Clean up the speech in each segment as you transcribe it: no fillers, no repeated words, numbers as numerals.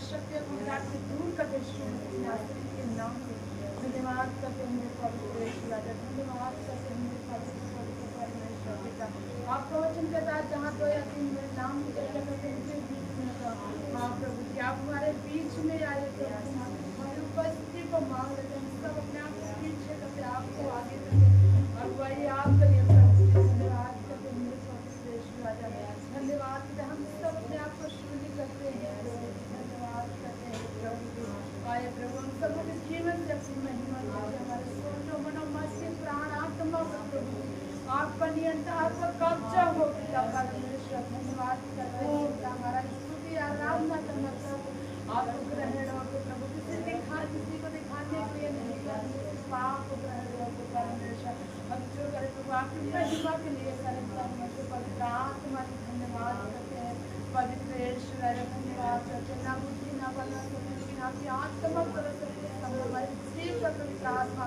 शक्ति और घबराहट से दूर कर दे के नाम से। धन्यवाद करते हैं मेरे पवित्र यीशु राजा, धन्यवाद करते हैं मेरे पवित्र परमेश्वर पिता। आपका वचन कहता है जहाँ 2 या 3 मेरे नाम की चर्चा करते हैं उनके बीच में होगा। हाँ प्रभु जी आप हमारे बीच में आए प्रभु, हमारी उपस्थिति को मांग लेते हैं, सब अपने आप को पीछे करते आपको आगे करते और वही आप करिए प्रभु। धन्यवाद करते हैं मेरे पवित्र यीशु राजा, धन्यवाद करते हम सब अपने आप को शून्य करते हैं प्रभु। धन्यवाद करते हैं प्रभु आए प्रभु, हम सब के जीवन से अपनी महिमा करते, हमारे सोचो मनोमस्तिष्क प्राण आत्मा पर प्रभु आपका नियंत्रण आपका कब्जा हो पिता परमेश्वर। धन्यवाद करते हैं पिता, हमारा स्तुति आराधना करना प्रभु आपको ग्रहण हो प्रभु, किसी को दिखाने के लिए नहीं करते, पाप को ग्रहण हो परमेश्वर। अब जो करे प्रभु आपकी महिमा के लिए करें परमेश्वर। पवित्र आत्मा की धन्यवाद करते हैं पवित्र ईश्वर, धन्यवाद करते हैं। ना बुद्धि ना बल लेकिन आपकी आत्मा पर हमारे जीव पर पवित्र आत्मा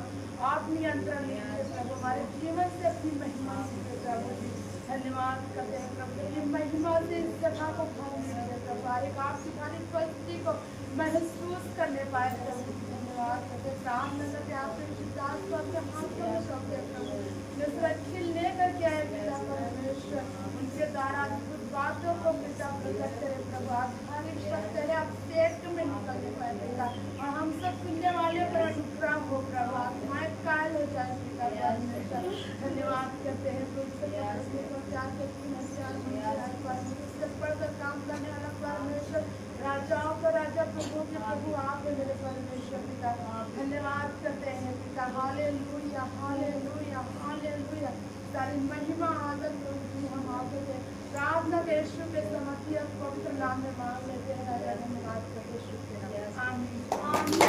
आप नियंत्रण लीजिए प्रभु, हमारे जीवन से अपनी महिमा लीजिए प्रभु जी। धन्यवाद करते हैं प्रभु की महिमा से इस जगह को भर लीजिए प्रभु, एक आपकी सारी परिस्थिति को महसूस करने पाए प्रभु। धन्यवाद करते प्रार्थना करते आपके विश्वास को अपने हाथों में सौंपते प्रभु, जो सुरक्षित लेकर के आए पिता परमेश्वर, उनके द्वारा अद्भुत बातों को पिता प्रकट करे प्रभु। आप हर एक शब्द है आप पेट में निकलने पाए पिता, और हम सब सुनने वाले पर अनुग्रह हो प्रभु, आत्माएं कायल हो जाए पिता परमेश्वर। धन्यवाद करते हैं पढ़कर काम करने वाला परमेश्वर, राजाओं का राजा प्रभु के प्रभु आप है मेरे परमेश्वर पिता। धन्यवाद करते हैं पिता, हालेलुया हालेलुया हालेलुया। सारी महिमा आदर प्रभु हम आपके थे प्रार्थना के यीशु के समर्थी और पवित्र नाम में मांग लेते हैं राजा। धन्यवाद करते हैं यीशु के नाम, आमीन।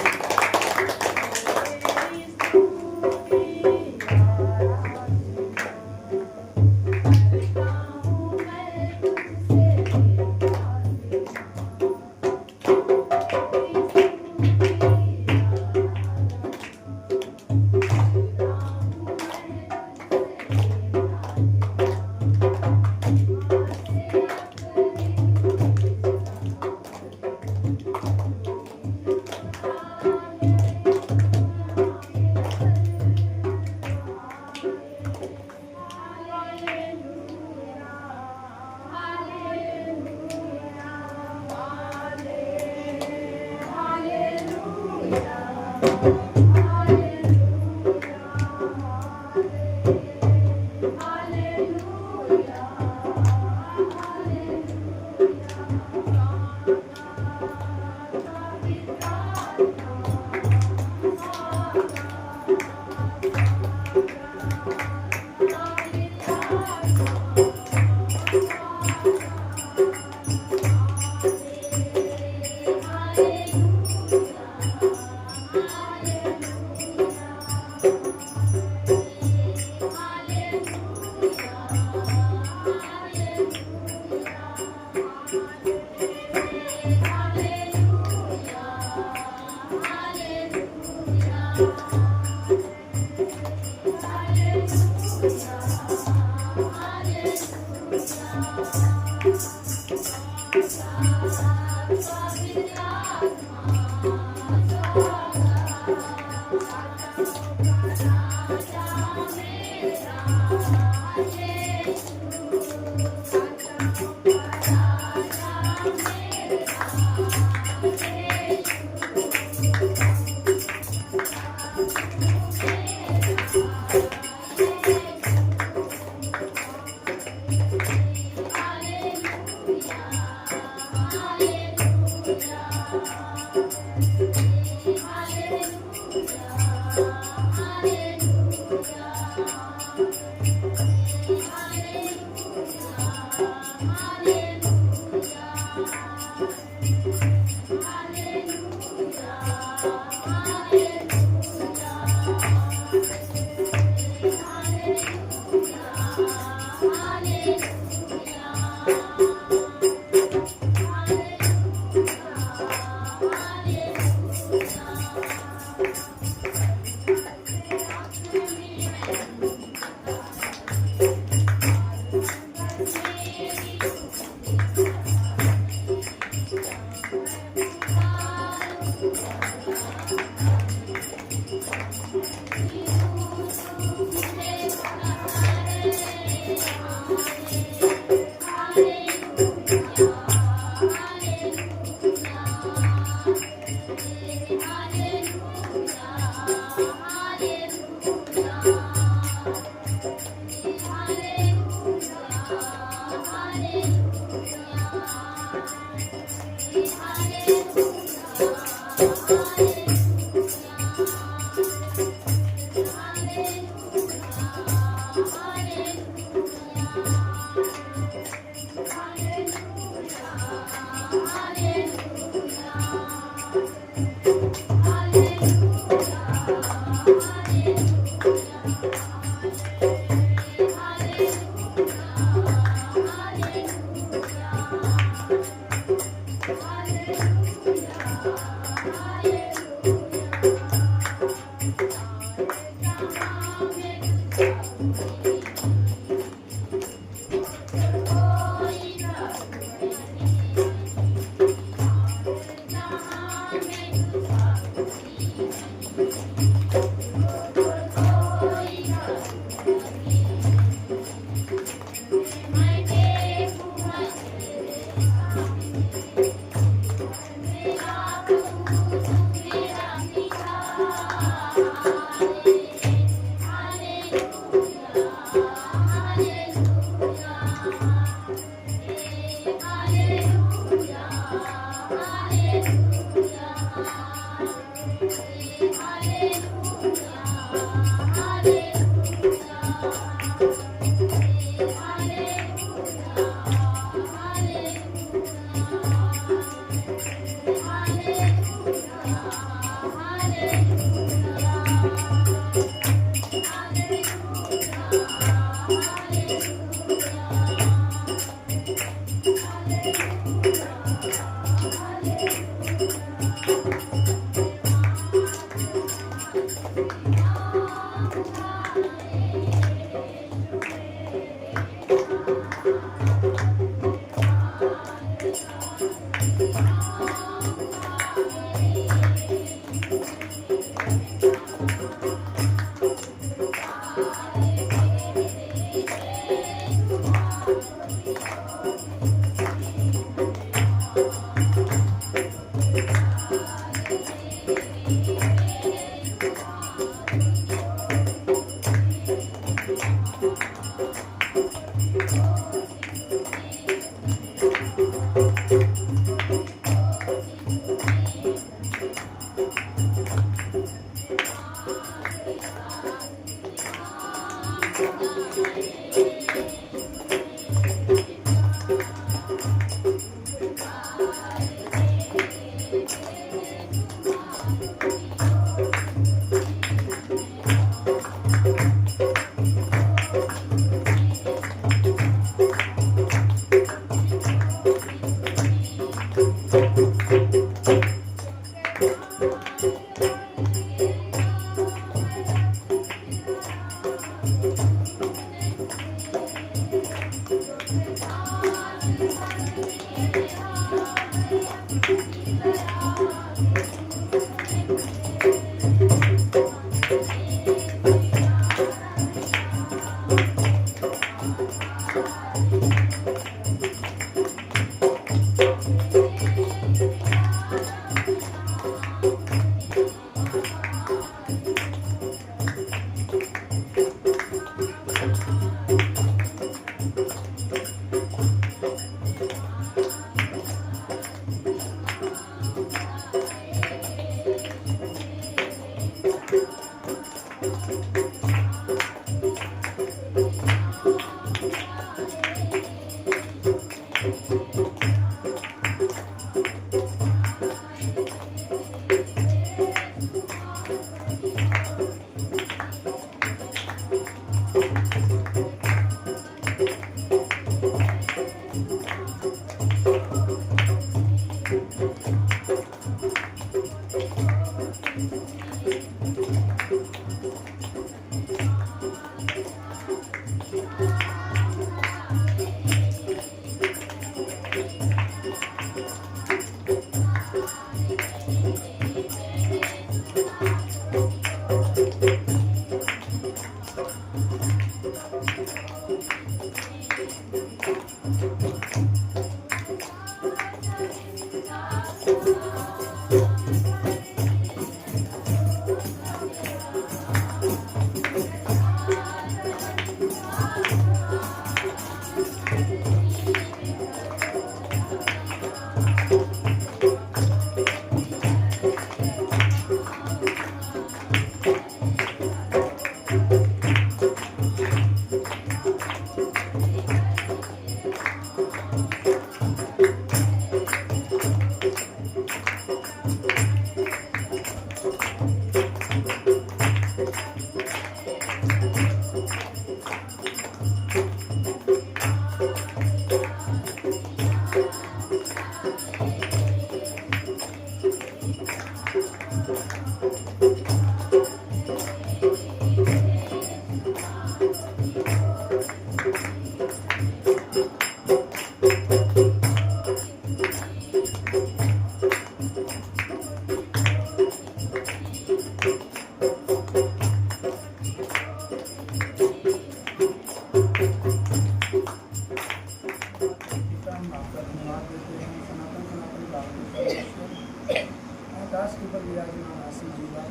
दास के ऊपर विराजमान आसन जीवा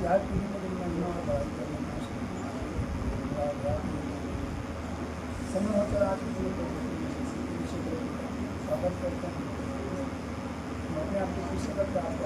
याद पीढ़ी में महिमा और बात करना समय होकर आज स्वागत करते हैं। मैं अपने आप को किसी का प्राप्त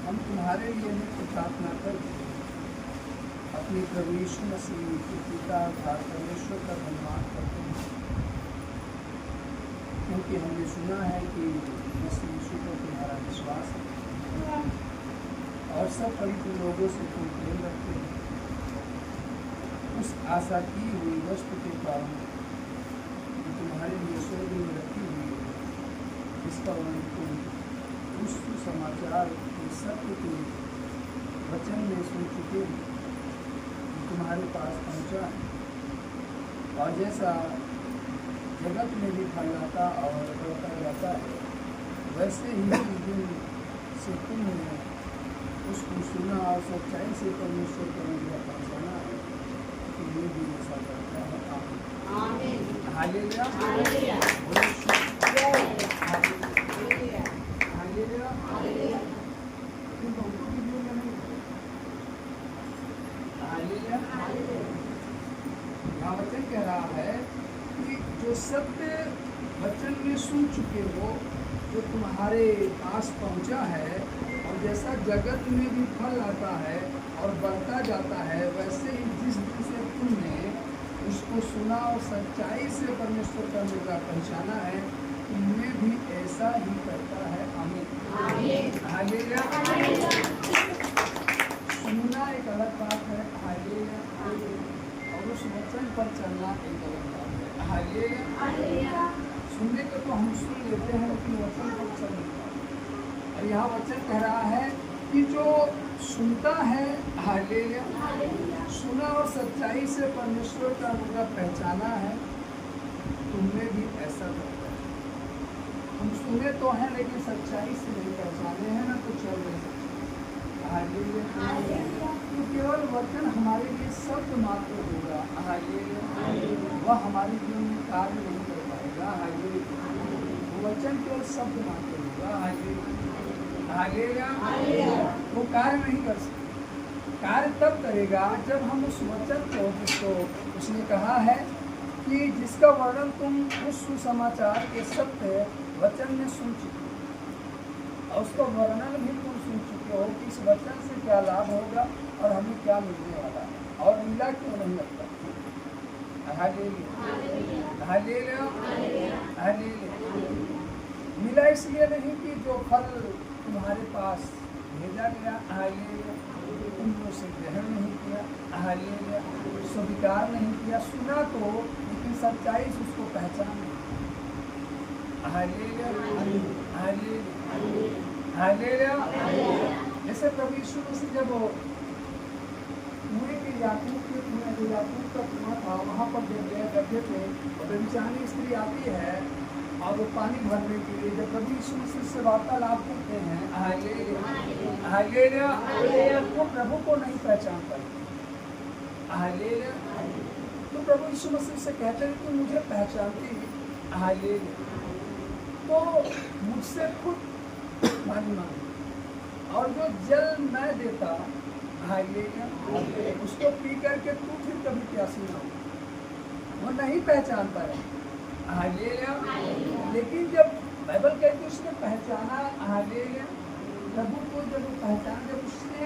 हम तुम्हारे लिए नित्य प्रार्थना कर अपनी प्रभु यीशु मसीह के पिता अर्थात परमेश्वर का धन्यवाद करते हैं, क्योंकि हमने सुना है कि मसीह यीशु को तुम्हारा विश्वास है और सब पवित्र लोगों से तुम प्रेम रखते हैं। उस आशा की हुई वस्तु के कारण जो तुम्हारे लिए स्वर्ग में रखी हुई है, इसका वर्णन तुम उस समाचार के सत्य के वचन में सुन चुके हैं, तुम्हारे पास पहुंचा है और जैसा जगत में भी फैलाता और बढ़ता रहता है, वैसे ही दिन से तुमने उसको सुना और सच्चाई से परमेश्वर को पहुँचाना है, तो ये भी ऐसा करता है। आमीन। हालेलुया। हालेलुया। यहाँ वचन कह रहा है कि जो सत्य वचन में सुन चुके हो, जो तुम्हारे पास पहुंचा है और जैसा जगत में भी फल आता है और बढ़ता जाता है, वैसे ही जिस दिन से तुमने उसको सुना और सच्चाई से परमेश्वर का मुद्दा पहचाना है, उनमें भी ऐसा ही करता है। आमीन। हालेलुया। सुनना एक अलग बात है, हालेलुया, और उस वचन पर चलना एक अलग बात है। हालेलुया। सुनने को तो हम सुन लेते हैं, लेकिन वचन पर चल नहीं पाते। और यहाँ वचन कह रहा है कि जो सुनता है, हालेलुया, सुना और सच्चाई से परमेश्वर का मुद्दा पहचाना है, तुमने भी ऐसा करता है। हम सुने तो हैं लेकिन सच्चाई से नहीं पहचाने हैं ना, तो चल नहीं सकते। तो केवल वचन हमारे लिए शब्द मात्र होगा, वह हमारे जीवन में कार्य नहीं कर पाएगा। वचन केवल शब्द मात्र होगा, वो कार्य नहीं कर सकते। कार्य तब करेगा जब हम उस वचन को, जिसको उसने कहा है कि जिसका वर्णन तुम उस सुसमाचार के सत्य वचन में सुन चुके, और उसका वर्णन भी तुम सुन चुके हो कि इस वचन से क्या लाभ होगा और हमें क्या मिलने वाला है, और मिला क्यों नहीं लगता। Hallelujah, hallelujah, hallelujah. मिला इसलिए नहीं कि जो फल तुम्हारे पास भेजा गया, हालेलुया, तुमने उसे ग्रहण नहीं किया, हालेलुया, स्वीकार नहीं किया, सुना तो लेकिन सच्चाई से उसको पहचान नहीं। Hallelujah, hallelujah, hallelujah. जैसे प्रभु यीशु मसीह जब कुएं के याकूब का कुआं था, वहाँ पर जब गए करते थे और व्यभिचारिणी स्त्री आती है और वो पानी भरने के लिए, जब प्रभु यीशु मसीह से वार्तालाप करते हैं, हालेलुया, हालेलुया, वो प्रभु को नहीं पहचान पाते। हालेलुया, तो प्रभु यीशु मसीह से कहते हैं कि मुझे पहचानती है। हालेलुया, तो मुझसे खुद पानी मांगे और जो जल मैं देता, हालेलुया, उसको पी करके तू फिर कभी प्यासी ना हो। वो नहीं पहचान पाया। हालेलुया, लेकिन जब बाइबल कहती है उसने पहचाना, हालेलुया, प्रभु को जब पहचान, जब उसने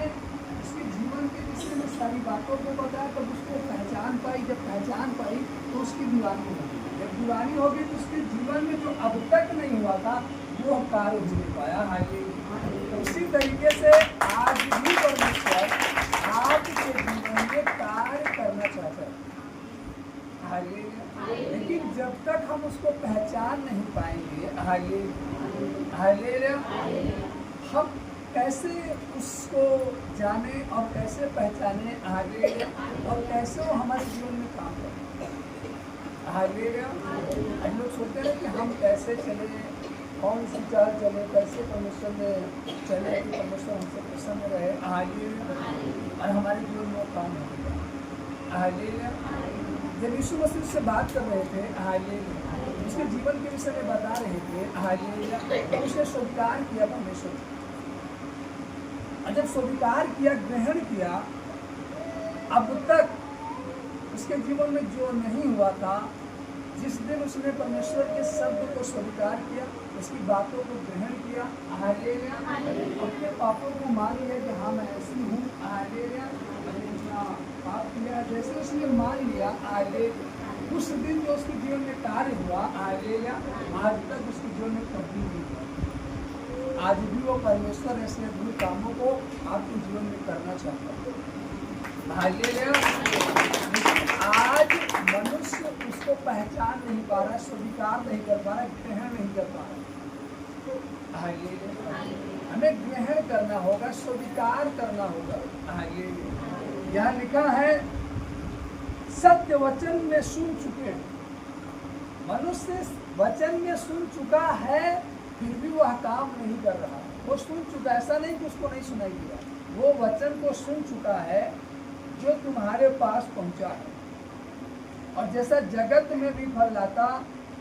उसके जीवन के विषय में सारी बातों को बताया, तब उसको पहचान पाई। जब पहचान पाई तो उसकी दीवानी होगी। जब दीवानी होगी तो उसके जीवन में जो अब तक नहीं हुआ था वो कार्य हो नहीं पाया। हालेलुया, उसी तरीके से आज भी परमेश्वर आपके जीवन में कार्य करना चाहता है। हालेलुया, लेकिन जब तक हम उसको पहचान नहीं पाएंगे, हालेलुया, हालेलुया, हम कैसे उसको जाने और कैसे पहचाने, हालेलुया, और कैसे वो हमारे जीवन में काम करे। हालेलुया, हम लोग सोचते हैं कि हम कैसे चले, कौन सी चाल चले, कैसे परमेश्वर में चले कि परमेश्वर हमसे प्रसन्न रहे, हालेलुया, और हमारे जीवन में काम होगा। हालेलुया, जब यीशु मसीह से बात कर रहे थे, हालेलुया, उसके जीवन के विषय में बता रहे थे, हालेलुया, तो उसने स्वीकार किया परमेश्वर, और जब स्वीकार किया, ग्रहण किया, अब तक उसके जीवन में जो नहीं हुआ था, जिस दिन उसने परमेश्वर के शब्द को स्वीकार किया, उसकी बातों को ग्रहण किया, हालेलुया, अपने पापों को मान लिया कि हाँ मैं ऐसी हूँ, हालेलुया, मैंने इतना पाप किया, जैसे उसने मान लिया, हालेलुया, उस दिन जो उसके जीवन में कार्य हुआ, हालेलुया, आज तक उसके जीवन में कभी नहीं हुआ। आज भी वो परमेश्वर ऐसे अद्भुत कामों को आपके जीवन में करना चाहता है। हालेलुया, आज मनुष्य उसको पहचान नहीं पा रहा, स्वीकार नहीं कर पा रहा, ग्रहण नहीं कर पा रहा। हालेलुया, हमें ग्रहण करना होगा, स्वीकार करना होगा। हालेलुया, यहाँ लिखा है सत्य वचन में सुन चुके हैं। मनुष्य वचन में सुन चुका है फिर भी वह काम नहीं कर रहा। वो सुन चुका, ऐसा नहीं कि उसको नहीं सुनाई दिया, वो वचन को सुन चुका है जो तुम्हारे पास पहुंचा है। और जैसा जगत में भी फल लाता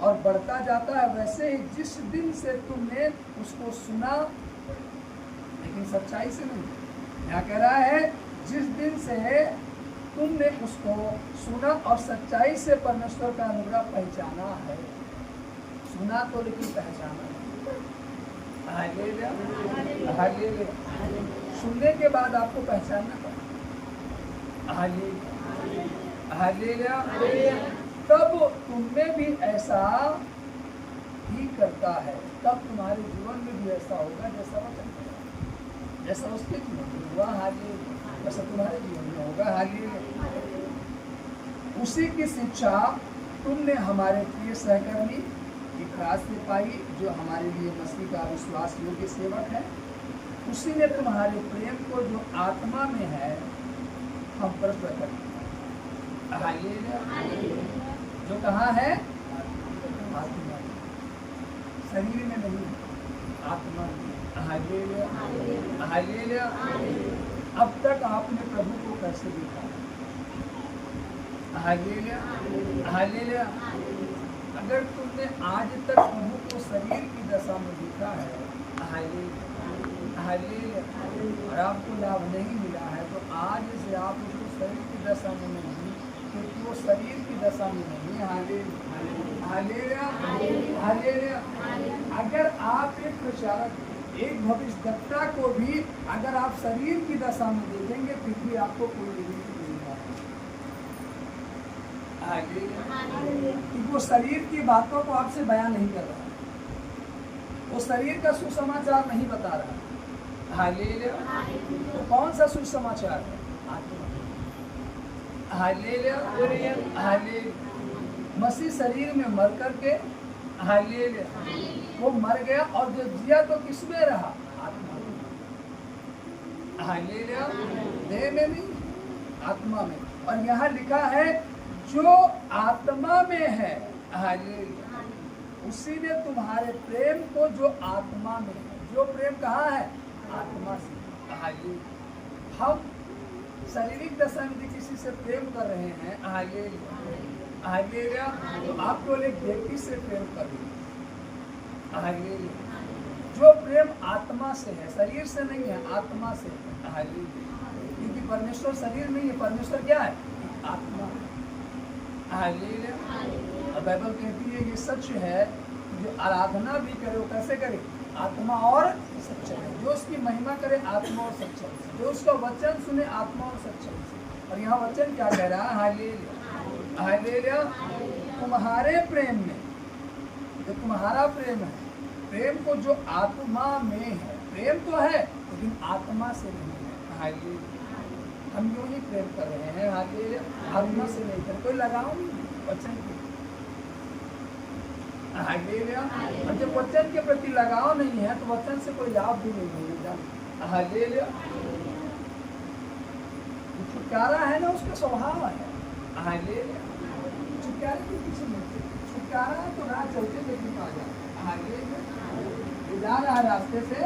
और बढ़ता जाता है, वैसे ही जिस दिन से तुमने उसको सुना, लेकिन सच्चाई से नहीं, क्या कह रहा है, जिस दिन से तुमने उसको सुना और सच्चाई से परमेश्वर का अनुग्रह पहचाना है। सुना तो लेकिन पहचाना। हालेलुया, हालेलुया, सुनने के बाद आपको पहचानना पड़ेगा। हालेलुया, हालेलुया, तब तुममें भी ऐसा ही करता है, तब तुम्हारे जीवन में भी ऐसा होगा जैसा वचन करेगा, जैसा उसके जीवन में हुआ, हालेलुया, वैसा तुम्हारे जीवन में होगा। हालेलुया, उसी की शिक्षा तुमने हमारे प्रिय सहकर्मी इखलास से पाई, जो हमारे लिए मसीह का विश्वास योग्य सेवक है। उसी ने तुम्हारे प्रेम को जो आत्मा में है हम पर प्रकट किया। हालेलुया, जो कहाँ है, आत्मा, शरीर में नहीं, आत्मा में। हालेलुया, हालेलुया, अब तक आपने प्रभु को कैसे देखा? हालेलुया, हालेलुया, अगर तुमने आज तक प्रभु को शरीर की दशा में देखा है, हालेलुया, हालेलुया, और आपको लाभ नहीं मिला है, तो आज से आप उसको शरीर की दशा में नहीं, क्योंकि वो शरीर की दशा में नहीं। हालेलुया, हालेलुया, हालेलुया, अगर आप एक प्रचारक एक भविष्यद्वक्ता को भी अगर आप शरीर की दशा में देखेंगे फिर भी आपको कोई रिलीफ नहीं होगा। कि वो शरीर की बातों को आपसे बयान नहीं कर रहा, वो शरीर का सुसमाचार नहीं बता रहा। हालेलुया। तो कौन सा सुसमाचार है? आत्मा। हालेलुया। हालेलुया। मसीह शरीर में मर करके हालेलुया वो मर गया और जो जिया तो किसमें रहा? आत्मा में। हालेलुया। देह में नहीं, आत्मा में। और यहाँ लिखा है जो आत्मा में है हालेलुया उसी ने तुम्हारे प्रेम को जो आत्मा में है। जो प्रेम कहाँ है? आत्मा से। हालेलुया। हम शारीरिक दशा में किसी से प्रेम कर रहे हैं हालेलुया तो आप केवल एक व्यक्ति से प्रेम कर रहे हैं। जो प्रेम आत्मा से है, शरीर से नहीं है, आत्मा से है। हालेलुया। क्योंकि परमेश्वर शरीर नहीं है, परमेश्वर क्या है? आत्मा। हालेलुया। और बाइबल कहती है ये सच है जो आराधना भी करे वो कैसे करे? आत्मा और सच्चाई से। जो उसकी महिमा करे आत्मा और सच्चाई से। जो उसका वचन सुने आत्मा और सच्चाई से। और यहाँ वचन क्या कह रहा है? हालेलुया। हालेलुया। तुम्हारे प्रेम में जो तुम्हारा प्रेम है, प्रेम को जो आत्मा में है, प्रेम तो है लेकिन आत्मा से नहीं है। हालेलुया। हम यूं ही प्रेम कर रहे हैं हालेलुया, आत्मा से नहीं कर। कोई लगाओ नहीं वचन के। हालेलुया। और जब वचन के प्रति लगाव नहीं है तो वचन से कोई लाभ भी नहीं मिलेगा। हालेलुया। छुटकारा है ना उसका स्वभाव है। हालेलुया। छुटकारे के पीछे नहीं, छुटकारा है तो राह चलते लेकिन आ जाए। हालेलुया। जा रहा है रास्ते से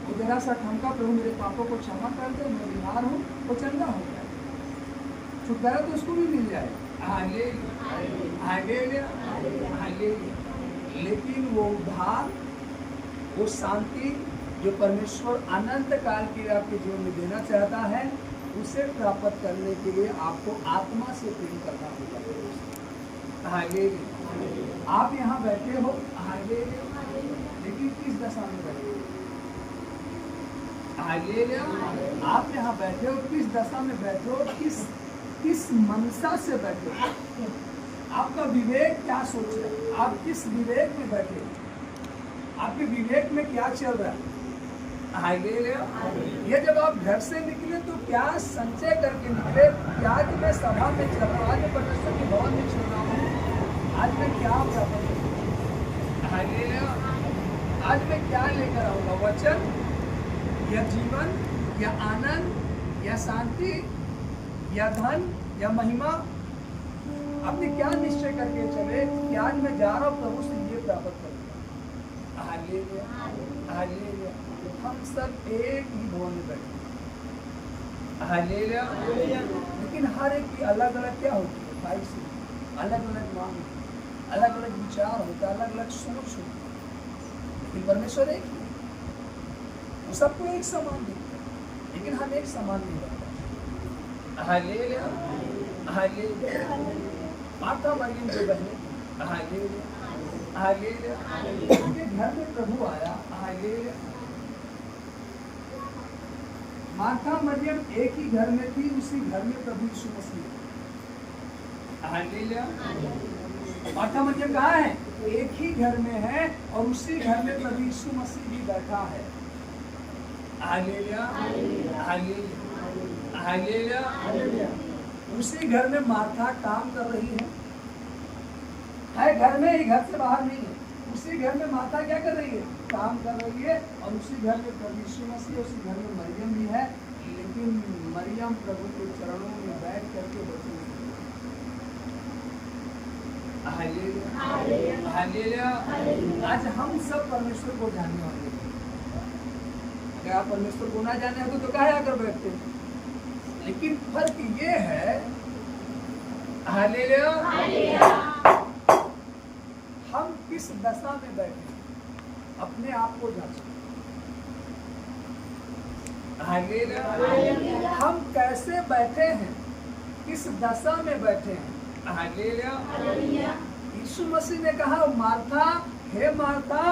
वो जरा सा ठमका, प्रभु मेरे पापों को क्षमा कर दे, मैं बीमार हूँ, वो चंगा हो जाए। छुटकारा तो उसको भी मिल जाए। हालेलुया। हालेलुया। हालेलुया। लेकिन वो उद्धार, वो शांति जो परमेश्वर अनंत काल के लिए आपके जीवन में देना चाहता है उसे प्राप्त करने के लिए आपको आत्मा से प्रेम करना होगा। हालेलुया। आप यहाँ बैठे हो हालेलुया, लेकिन किस दशा में बैठे हो? हालेलुया। आप यहाँ बैठे हो किस दशा में बैठे हो? किस मनसा से बैठे हो? आपका विवेक क्या सोच रहा है? आप किस विवेक में बैठे हो? आपके विवेक में क्या चल रहा है? हालेलुया। ये जब आप घर से निकले तो क्या संचय करके निकले? क्या आज मैं सभा में चल रहा हूँ, आज मैं परमेश्वर के भवन में चल रहा हूँ, आज मैं क्या प्राप्त करूँ? हालेलुया। आज मैं क्या लेकर आऊँगा? वचन या जीवन या आनंद या शांति या धन या महिमा? आपने क्या निश्चय करके चले कि आज मैं जा रहा हूँ प्रभु से ये प्राप्त करूँगा? हालेलुया। हालेलुया। हम सब एक ही भवन में बैठे। हालेलुया। लेकिन हर एक की अलग अलग क्या होती है? भाई से अलग अलग मांग, अलग अलग विचार होता है, अलग अलग सोच होती है। लेकिन परमेश्वर एक ही, वो सबको एक समान देखता है, लेकिन हम एक समान नहीं रहते। हालेलुया। हालेलुया। माता मरियम जो बहने हालेलुया। हालेलुया। उनके घर में प्रभु आया। हालेलुया। माता मरियम एक ही घर में थी, उसी घर में प्रभु यीशु मसीह। हालेलुया। माता मरियम कहाँ है? एक ही घर में है और उसी घर में प्रभु यीशु मसीह भी बैठा है। हालेलुया। हालेलुया। हालेलुया। उसी घर में मार्था काम कर रही है घर में ही, घर से बाहर नहीं है। उसी घर में माता क्या कर रही है? काम कर रही है। और उसी घर में प्रभु यीशु मसीह, उसी घर में मरियम भी है। लेकिन मरियम प्रभु के चरणों में बैठ करके बैठी हुई है। हालेलुया। हालेलुया। आज हम सब परमेश्वर को जानने वाले हैं। अगर आप परमेश्वर को ना जाने हो तो काहे आकर बैठते हैं? लेकिन फर्क ये है हालेलुया, हम किस दशा में बैठे अपने आप को जांचें। हालेलुया। हम कैसे बैठे हैं, किस दशा में बैठे हैं। हालेलुया। यीशु मसीह ने कहा मार्था, हे मार्था,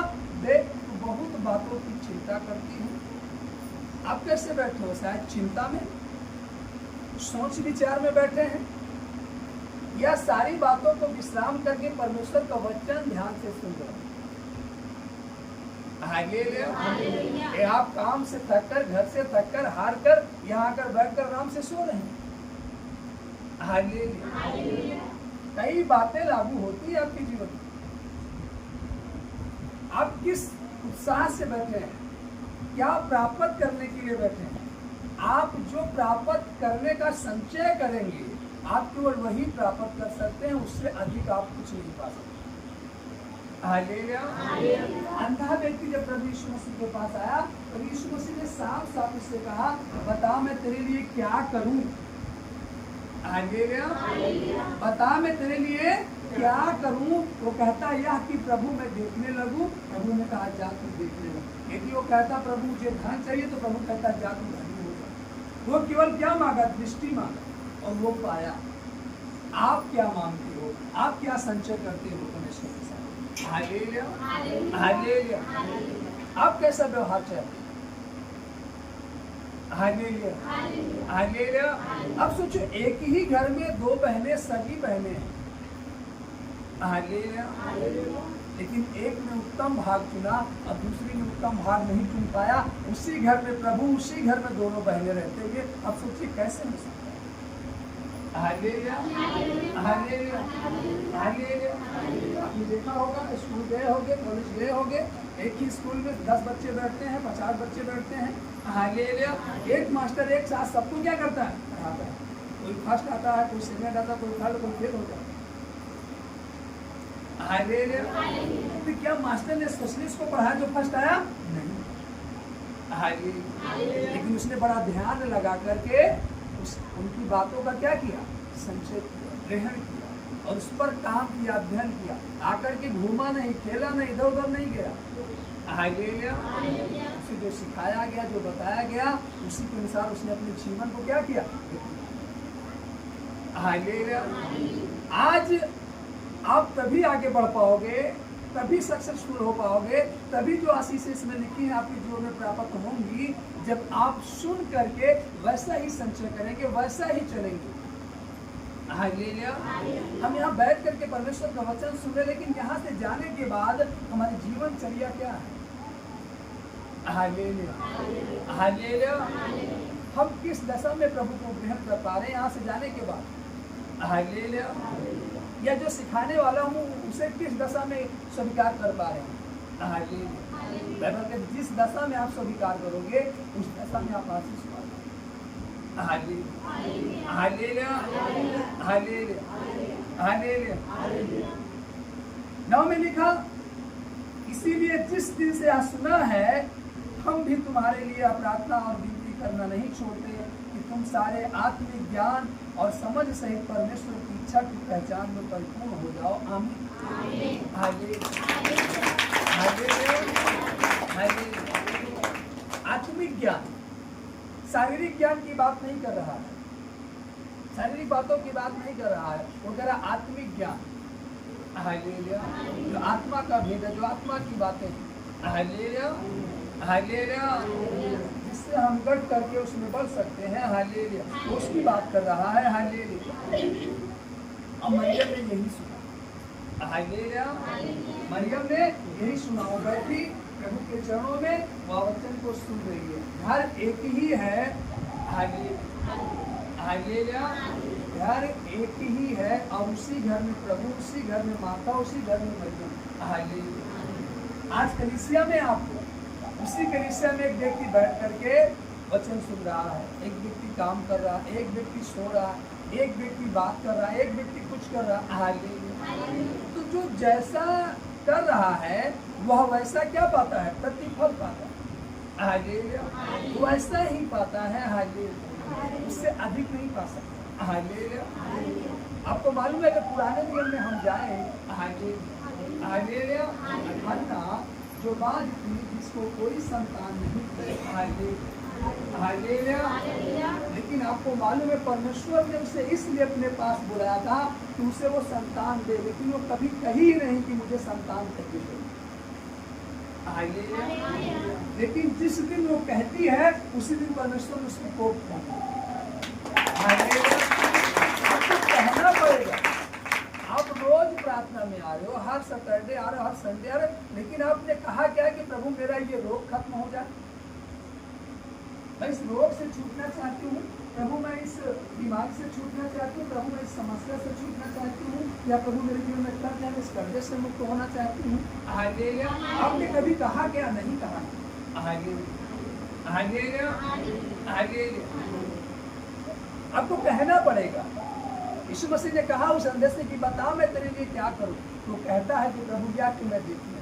देख बहुत बातों की चिंता करती हूँ। आप कैसे बैठे हो? शायद चिंता में, सोच विचार में बैठे हैं, या सारी बातों को विश्राम करके परमेश्वर का वचन ध्यान से सुन रहे हैं। हालेलुया। आप काम से थक कर, घर से थक कर, हार कर यहाँ आकर बैठ कर आराम से सो रहे हैं। हालेलुया। कई बातें लागू होती है आपके जीवन में। आप किस उत्साह से बैठे हैं? क्या प्राप्त करने के लिए बैठे हैं? आप जो प्राप्त करने का संचय करेंगे, आप केवल वही प्राप्त कर सकते हैं, उससे अधिक आप कुछ नहीं पा सकते। हालेलुया। अंधा व्यक्ति जब प्रभु यीशु मसीह के पास आया, प्रभु यीशु मसीह ने साफ साफ उससे कहा, बता मैं तेरे लिए क्या करूं? हालेलुया। बता मैं तेरे लिए क्या करूं? वो कहता यह कि प्रभु मैं देखने लगूं। प्रभु ने कहा जा तू देखने लग। यदि वो कहता प्रभु मुझे धन चाहिए, तो प्रभु कहता जा तू धनी हो जा। वो केवल क्या मांगा? दृष्टि मांगा, और वो पाया। आप क्या मांगते हो? आप क्या संचय करते हो परमेश्वर के साथ? हालेलुया। हालेलुया। आप कैसा व्यवहार चाहते? हालेलुया। हालेलुया। अब सोचो, एक ही घर में दो बहनें, सगी बहनें हैं। हालेलुया। लेकिन एक ने उत्तम भाग चुना और दूसरी ने उत्तम भाग नहीं चुन पाया। उसी घर में प्रभु, उसी घर में दोनों बहनें रहते हुए, अब सोचिए कैसे हो सकता है? हालेलुया। हालेलुया। हालेलुया। आपने देखा होगा, स्कूल गए होंगे, कॉलेज गए होंगे, एक ही स्कूल में 10 बच्चे बैठते हैं, 50 बच्चे बैठते हैं। हालेलुया। एक मास्टर एक साथ सबको क्या करता है? पढ़ाता है। कोई फर्स्ट आता है, कोई सेकंड आता है, कोई थर्ड, कोई फेल होता है। हालेलुया। तो क्या मास्टर ने स्पेशली उसको पढ़ाया जो फर्स्ट आया? नहीं। हालेलुया। लेकिन उसने बड़ा ध्यान लगा करके उनकी बातों का क्या किया? संचय किया, ग्रहण किया, और उस पर काम किया, अध्ययन किया। आकर के घूमा नहीं, खेला नहीं, इधर उधर नहीं गया। हालेलुया। उसे जो सिखाया गया, जो बताया गया, उसी के अनुसार उसने अपने जीवन को क्या किया? हालेलुया। आज आप तभी आगे बढ़ पाओगे, तभी सक्सेसफुल हो पाओगे, तभी जो आशीष इसमें लिखी है आपके जीवन में प्राप्त होंगी, जब आप सुन करके वैसा ही संचय करेंगे, वैसा ही चलेंगे। हालेलुया। हम यहाँ बैठ करके परमेश्वर का वचन सुन रहे, लेकिन यहाँ से जाने के बाद हमारी जीवन चर्या क्या है? हालेलुया। हालेलुया। हम किस दशा में प्रभु को ग्रहण कर पा रहे हैं यहाँ से जाने के बाद? हालेलुया। या जो सिखाने वाला हूँ उसे किस दशा में स्वीकार कर पा रहे हैं? हालेलुया। जिस दशा में आप स्वीकार करोगे, उस दशा में आप आशीष पाओगे। हालेलुया। हालेलुया। हालेलुया। हालेलुया। 9 में लिखा, इसीलिए जिस दिन से यह सुना है, हम भी तुम्हारे लिए प्रार्थना और विनती करना नहीं छोड़ते कि तुम सारे आत्मिक ज्ञान और समझ सहित परमेश्वर की इच्छा की पहचान में परिपूर्ण हो जाओ। आमीन। आत्मिक ज्ञान, शारीरिक ज्ञान की बात नहीं कर रहा है, शारीरिक बातों की बात नहीं कर रहा है, वो कह रहा आत्मिक ज्ञान। हालेलुया। जो आत्मा का भेद है, जो आत्मा की बातें। हालेलुया। हालेलुया। जिससे हम गढ़ करके उसमें बढ़ सकते हैं। हालेलुया। उसकी बात कर रहा है। हालेलुया। और मरियम ने यही सुना। हालेलुया। मरियम ने यही सुना, वो बैठी प्रभु के चरणों में वह वचन को सुन रही है। घर एक ही है। हालेलुया। घर एक ही है, और उसी घर में प्रभु, उसी घर में माता, उसी घर में मरियम। हालेलुया। आज कलीसिया में आपको, उसी कलीसिया में एक व्यक्ति बैठ करके वचन सुन रहा है, एक व्यक्ति काम कर रहा है, एक व्यक्ति सो रहा है, एक व्यक्ति बात कर रहा है, एक व्यक्ति कुछ कर रहा है। हालेलुया। तो जो जैसा कर रहा है वह वैसा क्या पाता है? प्रतिफल पाता है। हालेलुया। वैसा ही पाता है। हालेलुया। उससे अधिक नहीं पा सकता। हालेलुया। आपको मालूम है कि पुराने नियम में हम जाए, हालेलुया, हन्ना जो बाज थी जिसको कोई संतान नहीं थी। हालेलुया। लेकिन आपको मालूम है परमेश्वर ने उसे इसलिए अपने पास बुलाया था कि उसे वो संतान दे, लेकिन वो कभी कही नहीं कि मुझे संतान चाहिए। लेकिन जिस दिन वो कहती है उसी दिन परमेश्वर उसको कोप करता है। आपको कहना पड़ेगा। आप रोज प्रार्थना में आ रहे हो, हर सैटरडे आ रहे हो, हर संडे आ रहे हो, लेकिन आपने कहा क्या कि प्रभु मेरा ये रोग खत्म हो जाए, मैं इस रोग से छूटना चाहती हूँ, प्रभु मैं इस बीमारी से छूटना चाहती हूँ, प्रभु मैं इस समस्या से छूटना चाहती हूँ, या प्रभु मेरे जीवन में कर्ज है, इस कर्जे से मुक्त होना चाहती हूँ। आपने कभी कहा क्या? नहीं कहा। आपको कहना पड़ेगा। यीशु मसीह ने कहा उस अंधे से कि बता मैं तेरे लिए क्या करूं, तो कहता है कि प्रभु या कि मैं देखूं।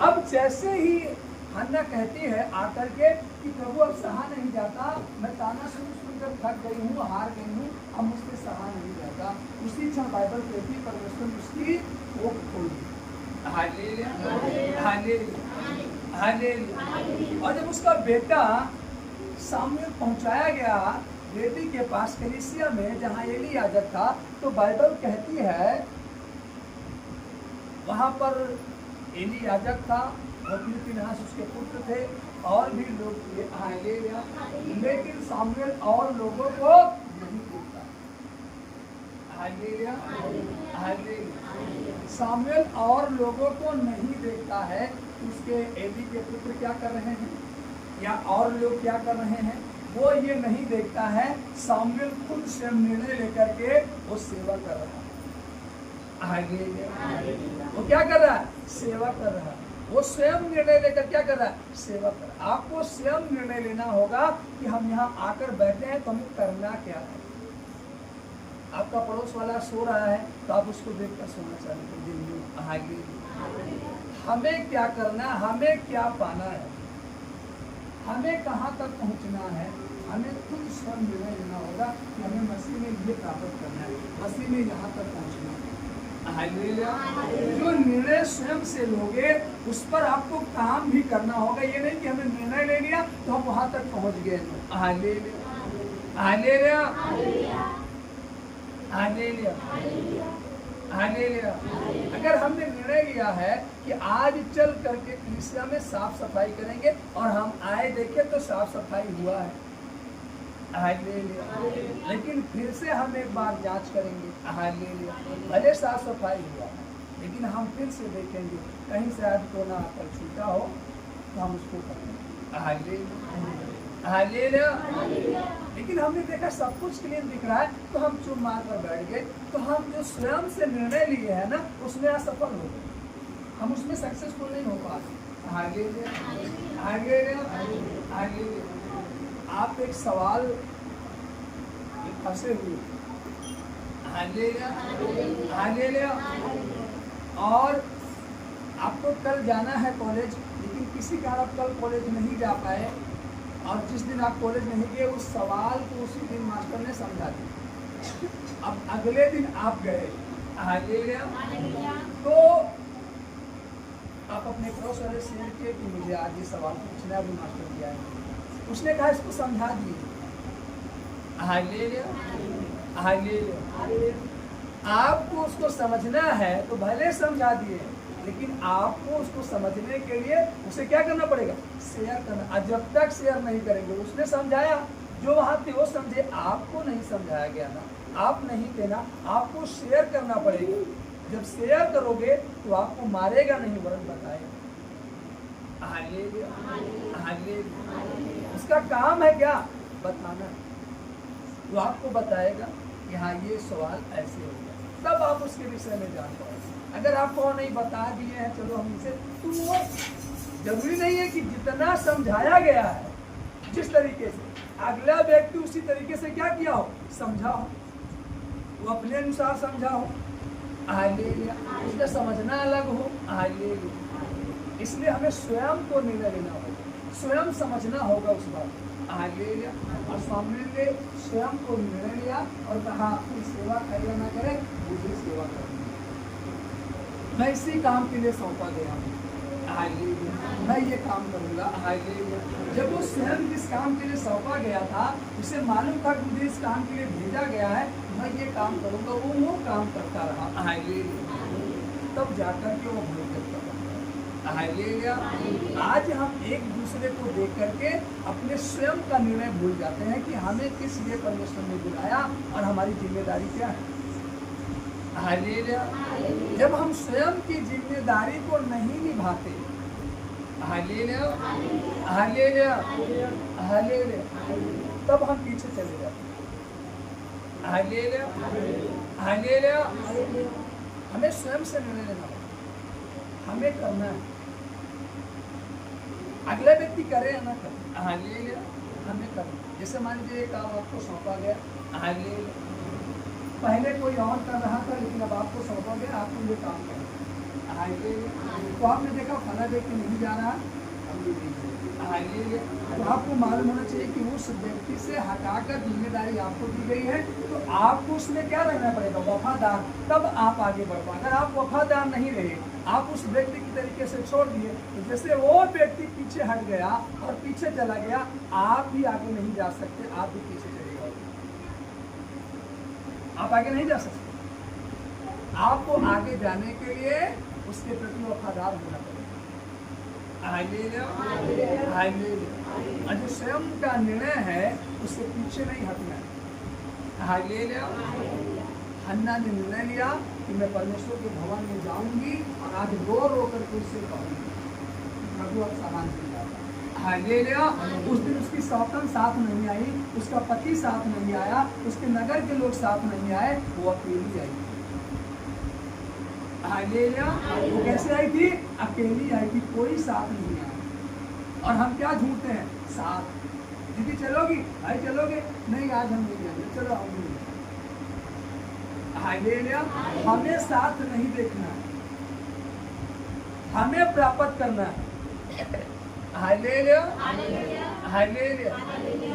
अब जैसे ही हन्ना कहती है आकर के कि प्रभु अब सहा नहीं जाता, मैं ताना सुनकर थक गई हूँ, हार गई हूँ, अब मुझसे सहा नहीं जाता, उसी क्षण बाइबल कहती है परमेश्वर उसकी कोख खोल दी। और जब उसका बेटा सामूएल पहुंचाया गया वेदी के पास कलीसिया में जहाँ एली याजक था, तो बाइबल कहती है वहां पर एली याजक था और फिनहास उसके पुत्र थे और भी लोग थे। लेकिन सामूएल और लोगों को नहीं देखता। सामूएल और लोगों को नहीं देखता है। उसके एली के पुत्र क्या कर रहे हैं या और लोग क्या कर रहे हैं, वो ये नहीं देखता है। सामूएल खुद से निर्णय लेकर के वो सेवा कर रहा है। वो क्या कर रहा है? सेवा कर रहा है। वो स्वयं निर्णय लेकर क्या कर रहा है? सेवा कर रहा है। आपको स्वयं निर्णय लेना होगा कि हम यहाँ आकर बैठे हैं तो हमें करना क्या है। आपका पड़ोस वाला सो रहा है तो आप उसको देखकर सोना चाहिए। हमें क्या करना है, हमें क्या पाना है, हमें कहाँ तक पहुँचना है, हमें खुद स्वयं निर्णय लेना होगा कि हमें मसीह में ये प्राप्त करना है, मसीह में यहाँ तक पहुँचना है। जो निर्णय स्वयं से लोगे उस पर आपको काम भी करना होगा। ये नहीं कि हमने निर्णय ले लिया तो हम वहां तक पहुंच गए। अगर हमने निर्णय लिया है कि आज चल करके कलीसिया में साफ सफाई करेंगे और हम आए देखे तो साफ सफाई हुआ है, लेकिन फिर से हम एक बार जांच करेंगे, भले साफ सफाई हुआ लेकिन हम फिर से देखेंगे कहीं से आज कोना आकर छूटा हो तो हम उसको करेंगे। लेकिन हमने देखा सब कुछ क्लीन दिख रहा है तो हम चुप मार कर बैठ गए, तो हम जो स्वयं से निर्णय लिए है ना उसमें असफल हो गए, हम उसमें सक्सेसफुल नहीं हो पाते। आप एक सवाल फंसे हुए और आपको कल जाना है कॉलेज, लेकिन किसी कारण आप कल कॉलेज नहीं जा पाए और जिस दिन आप कॉलेज नहीं गए उस सवाल को उसी दिन मास्टर ने समझा दिया। अब अगले दिन आप गए तो आप अपने पड़ोस वाले शेयर किए कि मुझे आज ये सवाल पूछना है, अभी मास्टर किया है, उसने कहा इसको समझा दिए। आपको उसको समझना है तो भले समझा दिए, लेकिन आपको उसको समझने के लिए उसे क्या करना पड़ेगा? शेयर करना। और जब तक शेयर नहीं करेंगे, उसने समझाया जो वहां थे वो समझे, आपको नहीं समझाया गया ना, आप नहीं थे ना, आपको शेयर करना पड़ेगा। जब शेयर करोगे तो आपको मारेगा नहीं वरन बताएगा। उसका काम है क्या? बताना। वो आपको बताएगा कि हाँ ये सवाल ऐसे हो गया, तब आप उसके विषय में जान पाओगे। अगर आपको नहीं बता दिए हैं चलो हम इसे, तो वो जरूरी नहीं है कि जितना समझाया गया है जिस तरीके से अगला व्यक्ति उसी तरीके से क्या किया हो, समझा हो, वो अपने अनुसार समझा हो। उसका समझना अलग हो। इसलिए हमें स्वयं को निर्णय लेना होगा, स्वयं समझना होगा उस बात। और सामने ने स्वयं को निर्णय लिया और कहा अपनी सेवा करे ना करे, मुझे सेवा करनी, मैं इसी काम के लिए सौंपा गया हूँ, मैं ये काम करूँगा। जब वो स्वयं जिस काम के लिए सौंपा गया था उसे मालूम था कि मुझे इस काम के लिए भेजा गया है, मैं ये काम करूँगा, वो काम करता रहा। तब जाकर के वो भविष्य का बनता है। हालेलुया। आज हम एक दूसरे को देख करके अपने स्वयं का निर्णय भूल जाते हैं कि हमें किस लिए परमेश्वर ने बुलाया और हमारी जिम्मेदारी क्या है। हालेलुया। जब हम स्वयं की जिम्मेदारी को नहीं निभाते, हालेलुया हालेलुया हालेलुया, तब हम पीछे चले जाते हैं। Hallelujah hallelujah. हमें स्वयं से निर्णय लेना होगा, हमें करना है। अगला व्यक्ति करे या ना करे, हालेलुया, हमें करना। जैसे मान लीजिए काम आपको सौंपा गया, हालेलुया, पहले कोई और कर रहा था लेकिन अब आपको सौंपा गया, आपको ये काम करना है, हालेलुया। तो आपने देखा फला व्यक्ति नहीं जा रहा, हालेलुया, तो आपको मालूम होना चाहिए कि उस व्यक्ति से हटाकर जिम्मेदारी आपको दी गई है, तो आपको उसमें क्या रहना पड़ेगा, वफादार, तब आप आगे बढ़ पाए। अगर आप वफादार नहीं रहे, आप उस व्यक्ति की तरीके से छोड़ दिए, तो जैसे वो व्यक्ति पीछे हट गया और पीछे चला गया, आप भी आगे नहीं जा सकते, आप भी पीछे चले जाओगे, आप आगे नहीं जा सकते। आपको आगे जाने के लिए उसके प्रति वफादार होना पड़ेगा। Hallelujah hallelujah. और जो स्वयं का निर्णय है उससे पीछे नहीं हटना है। हालेलुया। हन्ना ने निर्णय लिया कि मैं परमेश्वर के भवन में जाऊंगी और आज रो रो करके उससे कहूंगी, प्रभु अब सामान मिल जाता। हालेलुया। उस दिन उसकी सौतन साथ नहीं आई, उसका पति साथ नहीं आया, उसके नगर के लोग साथ नहीं आए, वो अकेली आई। हालेलुया। वो कैसे आई थी, अकेली आई थी, कोई साथ नहीं आया। और हम क्या झूठते हैं, साथ, दीदी चलोगी, भाई चलोगे, नहीं आज हम नहीं जाएंगे, चलो आऊंगी। हालेलुया। हमें साथ नहीं देखना है, हमें प्राप्त करना है। Hallelujah hallelujah.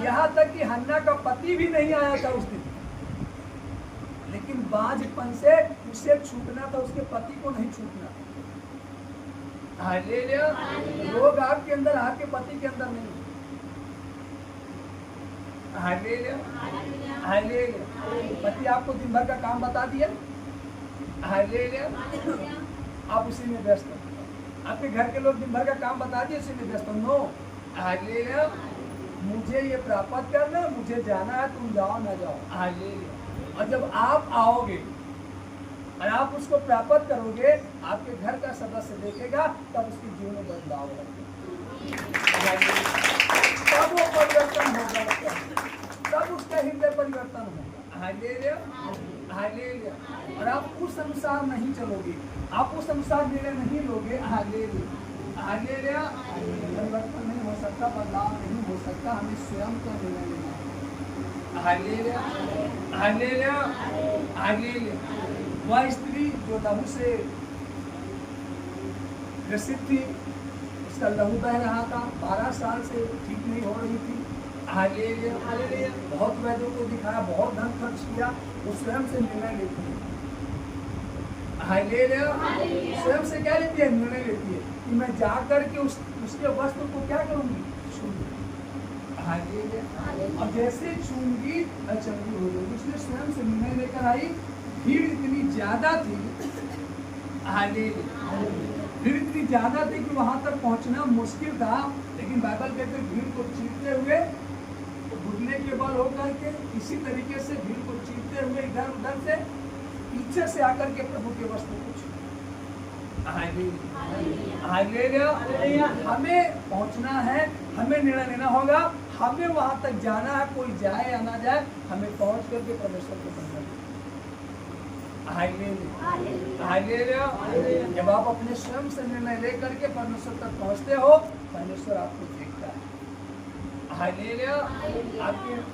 यहाँ तक कि हन्ना का पति भी नहीं आया था उस दिन, लेकिन बाझपन से उसे छूटना था, उसके पति को नहीं छूटना। हालेलुया। लोग आपके अंदर, आपके पति के अंदर नहीं। Hallelujah hallelujah. पति आपको दिन भर का काम बता दिया, हालेलुया, आप उसी में व्यस्त हो। आपके घर के लोग दिन भर का काम बता दिए, उसी में व्यस्त हो। नो, हालेलुया, मुझे ये प्राप्त करना, मुझे जाना है, तुम जाओ ना जाओ। हालेलुया। और जब आप आओगे और आप उसको प्राप्त करोगे, आपके घर का सदस्य देखेगा, तब उसके जीवन में बदलाव होगा, तब वो परिवर्तन होगा, तब उसका हृदय परिवर्तन होगा। Hallelujah hallelujah. और आप उस अनुसार नहीं चलोगे, आप उस अनुसार निर्णय नहीं लोगे, हालेलुया हालेलुया, परिवर्तन नहीं हो सकता, बदलाव नहीं हो सकता। हमें स्वयं का निर्णय लेना है। Hallelujah hallelujah hallelujah. वह स्त्री जो लहू से ग्रसित थी, उसका लहू बह रहा था, 12 साल से ठीक नहीं हो रही थी। Hallelujah hallelujah. बहुत वैद्यों को दिखाया, बहुत धन खर्च किया, वो स्वयं से निर्णय लेती है। हालेलुया। स्वयं से क्या लेती है, निर्णय लेती है कि मैं जाकर के उसके वस्त्र को क्या करूंगी, और जैसे छूंगी मैं चंगी हो जाऊंगी। उसने स्वयं से निर्णय लेकर आई। भीड़ इतनी ज्यादा थी, भीड़ इतनी ज्यादा थी कि वहां तक पहुंचना मुश्किल था, लेकिन बाइबल कहते भीड़ को चीरते हुए, घुटने के बल होकर के इसी तरीके से भीड़ को चीरते हुए इधर उधर से पीछे से आकर के प्रभु के वस्त्र को छुआ। हालेलुया। हमें पहुंचना है, हमें निर्णय लेना होगा, हमें वहां तक जाना है, कोई जाए या ना जाए, हमें पहुंच करके परमेश्वर को बंधना। हालेलुया। जब आप अपने स्वयं से निर्णय लेकर के परमेश्वर तक पहुंचते हो, परमेश्वर आपको देखता है। हालेलुया।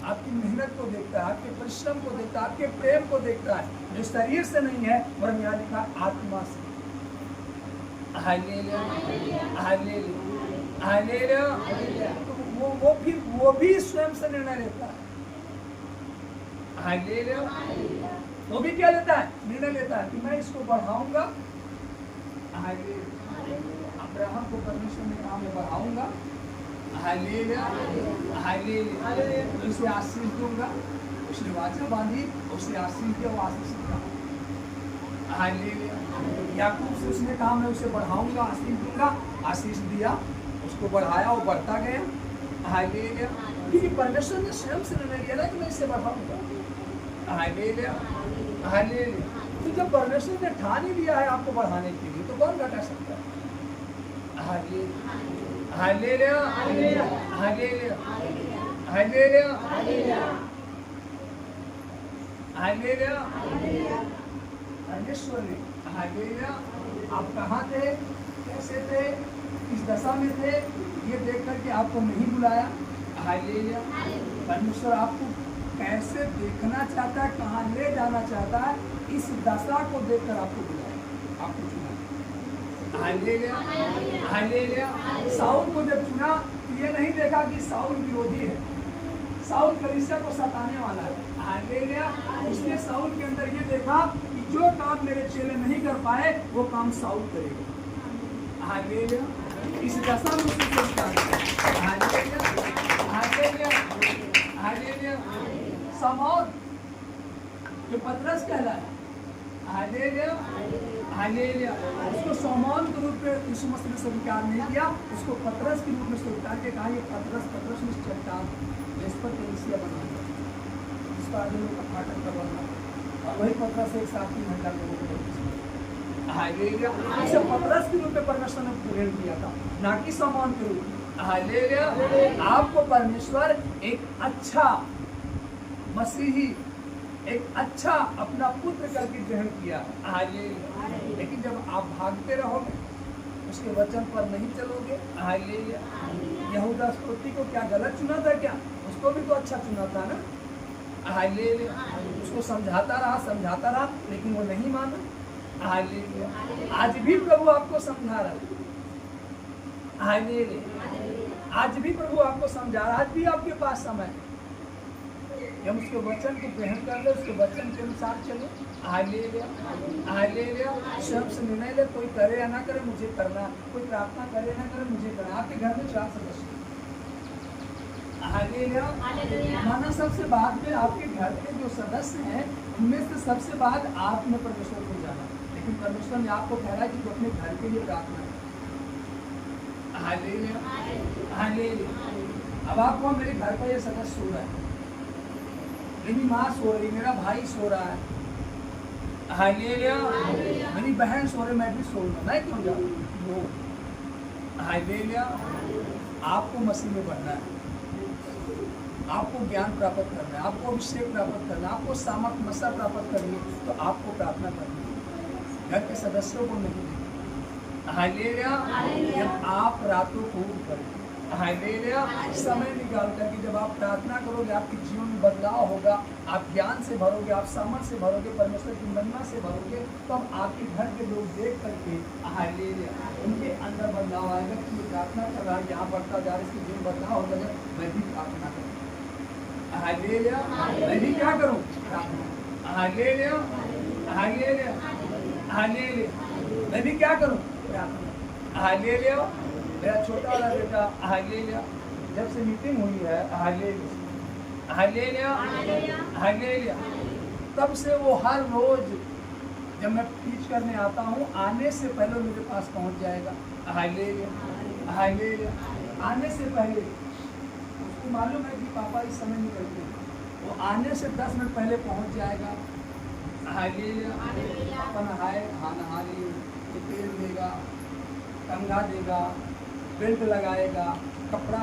आपकी मेहनत को देखता है, आपके परिश्रम को देखता है, आपके प्रेम को देखता है, जो शरीर से नहीं है, वरन यहाँ लिखा आत्मा से। Hallelujah hallelujah hallelujah. वो भी स्वयं से निर्णय लेता है। हालेलुया। वो भी क्या लेता है, निर्णय लेता है कि मैं इसको बढ़ाऊंगा। हालेलुया। अब्राहम को परमेश्वर ने कहा मैं बढ़ाऊंगा। Hallelujah hallelujah. उसे आशीष दूंगा, उसने वाचा बांधी, उसे आशीष दिया, वो आशीष दिया। हालेलुया। याकूब से उसने कहा मैं उसे बढ़ाऊंगा, आशीष दूंगा, आशीष दिया, उसको बढ़ाया, वो बढ़ता गया। हालेलुया। क्योंकि परमेश्वर ने स्वयं से निर्णय लिया ना कि मैं इसे बढ़ाऊंगा। Hallelujah, hallelujah. तो जब परमेश्वर ने ठान ही लिया है आपको बढ़ाने के लिए, तो कौन घटा सकता है? Hallelujah, hallelujah, hallelujah, hallelujah, hallelujah. परमेश्वर ने, हालेलुया, आप कहाँ थे, कैसे थे, किस दशा में थे, ये देख करके आपको नहीं बुलाया। हालेलुया। परमेश्वर आपको कैसे देखना चाहता है, कहाँ ले जाना चाहता है, इस दशा को देखकर आपको बुलाया, आपको चुना। Hallelujah, hallelujah. साउल को जब चुना तो ये नहीं देखा कि साउल विरोधी है, साउल कलीसिया को सताने वाला है। हालेलुया। उसने साउल के अंदर ये देखा कि जो काम मेरे चेले नहीं कर पाए वो काम साउल करेगा। हालेलुया। इस दशा में उसे संस्कार किया। Hallelujah, hallelujah, hallelujah. समौन जो पतरस कहलाया, हालेलुया, हालेलुया, उसको समौन के रूप में यीशु मसीह ने स्वीकार नहीं किया, उसको पतरस के रूप में स्वीकार किया। कहा ये पतरस में चट्टान इस पर कलीसिया बना, इस पर आदमी का फाटक करवाना, और वही पतरस एक साथ 3 घंटा लोगों को। हालेलुया। इसे पतरस के रूप में परमेश्वर ने प्रेरण किया था, ना कि समौन के रूप में। हालेलुया। आपको परमेश्वर एक अच्छा मसीही, एक अच्छा अपना पुत्र करके ग्रहण किया। हालेलुया। लेकिन जब आप भागते रहोगे, उसके वचन पर नहीं चलोगे, हालेलुया। यहूदा इस्करियोती को क्या गलत चुना था क्या? उसको भी तो अच्छा चुना था ना। हालेलुया। उसको समझाता रहा, लेकिन वो नहीं माना। हालेलुया। आज भी प्रभु आपको समझा रहा है। हालेलुया। आज भी प्रभु आपको समझा रहा है, आज भी आपके पास समय है। हम उसके वचन को ग्रहण कर ले, उसके वचन के अनुसार चले। Hallelujah, hallelujah. स्वयं से निर्णय ले, कोई करे या ना करे मुझे करना, कोई प्रार्थना करे ना करे मुझे करना। आपके घर में 4 सदस्य, हालेलुया। माना सबसे बाद में आपके घर के जो सदस्य हैं उनमें से सबसे बाद आपने परमेश्वर को जाना, लेकिन परमेश्वर ने आपको कहा कि तू अपने घर के लिए प्रार्थना कर। Hallelujah, hallelujah. अब आप कहो मेरे घर का ये सदस्य सो रहा है, मेरी माँ सो रही, मेरा भाई सो रहा है, हालेलुया, मेरी बहन सो रही, मैं भी सो रहा, मैं क्यों जाऊँ? हालेलुया। आपको मसीह में बढ़ना है, आपको ज्ञान प्राप्त करना है, आपको अभिषेक प्राप्त करना है, आपको सामर्थ मसा प्राप्त करनी है, तो आपको प्रार्थना करनी है, घर के सदस्यों को नहीं। हालेलुया। जब आप रातों को करें, हालेलुया, समय निकाल करके जब आप प्रार्थना करोगे, आपके जीवन में बदलाव होगा, आप ज्ञान से भरोगे, आप सामर्थ से भरोगे, परमेश्वर की महिमा से भरोगे, तो अब आपके घर के लोग देख करके, हालेलुया, उनके अंदर बदलाव आएगा कि ये प्रार्थना कर रहा है, यहाँ बढ़ता जा रहा है, इसके जीवन बदलाव हो जाएगा, मैं भी प्रार्थना करूँ। हालेलुया। मैं भी क्या करूँ? प्रार्थना। Hallelujah, hallelujah, hallelujah. मैं भी क्या करूँ? प्रार्थना। हालेलुया। मेरा छोटा वाला बेटा, हालेलुया, जब से मीटिंग हुई है, हालेलुया, हालेलुया, हालेलुया, तब से वो हर रोज जब मैं टीच करने आता हूँ, आने से पहले मेरे पास पहुँच जाएगा। Hallelujah, hallelujah. आने से पहले उसको मालूम है कि पापा इस समय निकलते हैं, वो आने से 10 मिनट पहले पहुँच जाएगा। हालेलुया। पापा नहाए, हाँ नहा लिए, तो तेल देगा, कंघा देगा, बेल्ट लगाएगा, कपड़ा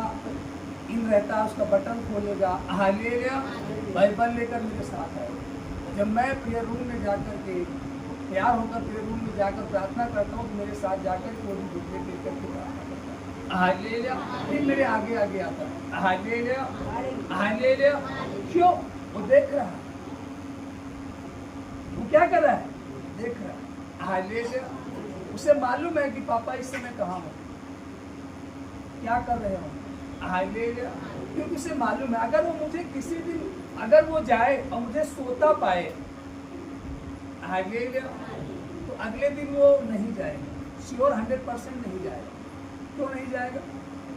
इन रहता है, उसका बटन खोलेगा। हालेलुया। बाइबल लेकर मेरे साथ आएगा। जब मैं प्रेयर रूम में जाकर के तैयार होकर प्रेयर रूम में जाकर प्रार्थना करता हूँ, तो मेरे साथ जाकर के वो भी घुटने टेक करके प्रार्थना करता है। हालेलुया। फिर मेरे आगे आगे आता है। Hallelujah, hallelujah. क्यों? वो देख रहा है, वो क्या कर रहा है? देख रहा है। हालेलुया। उसे मालूम है कि पापा इस समय कहाँ हो, क्या कर रहे हो। हालेलुया। क्योंकि उसे मालूम है अगर वो मुझे किसी दिन, अगर वो जाए और मुझे सोता पाए, हालेलुया, तो अगले दिन वो नहीं जाएगा, श्योर 100% नहीं जाएगा। क्यों नहीं जाएगा?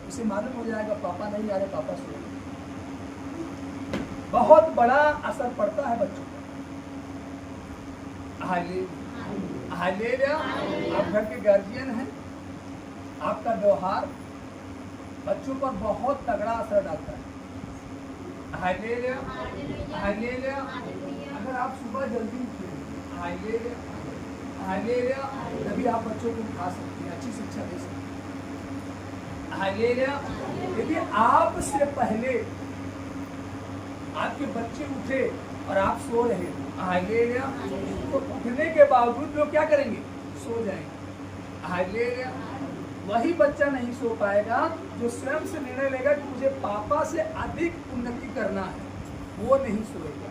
उसे मालूम हो जाएगा पापा नहीं आ रहे, पापा सो रहे। बहुत बड़ा असर पड़ता है बच्चों पर। हालेलुया। हालेलुया। आप घर के गार्जियन हैं, आपका व्यवहार बच्चों पर बहुत तगड़ा असर डालता है। Hallelujah, hallelujah. अगर आप सुबह जल्दी उठे, हालेलुया, हालेलुया, तभी आप बच्चों को उठा सकते हैं, अच्छी शिक्षा दे सकते हैं। हालेलुया। यदि आपसे पहले आपके बच्चे उठे और आप सो रहे हो, हालेलुया, तो उठने के बावजूद लोग क्या करेंगे? सो जाएंगे। हालेलुया। वही बच्चा नहीं सो पाएगा जो स्वयं से निर्णय लेगा कि मुझे पापा से अधिक उन्नति करना है, वो नहीं सोएगा।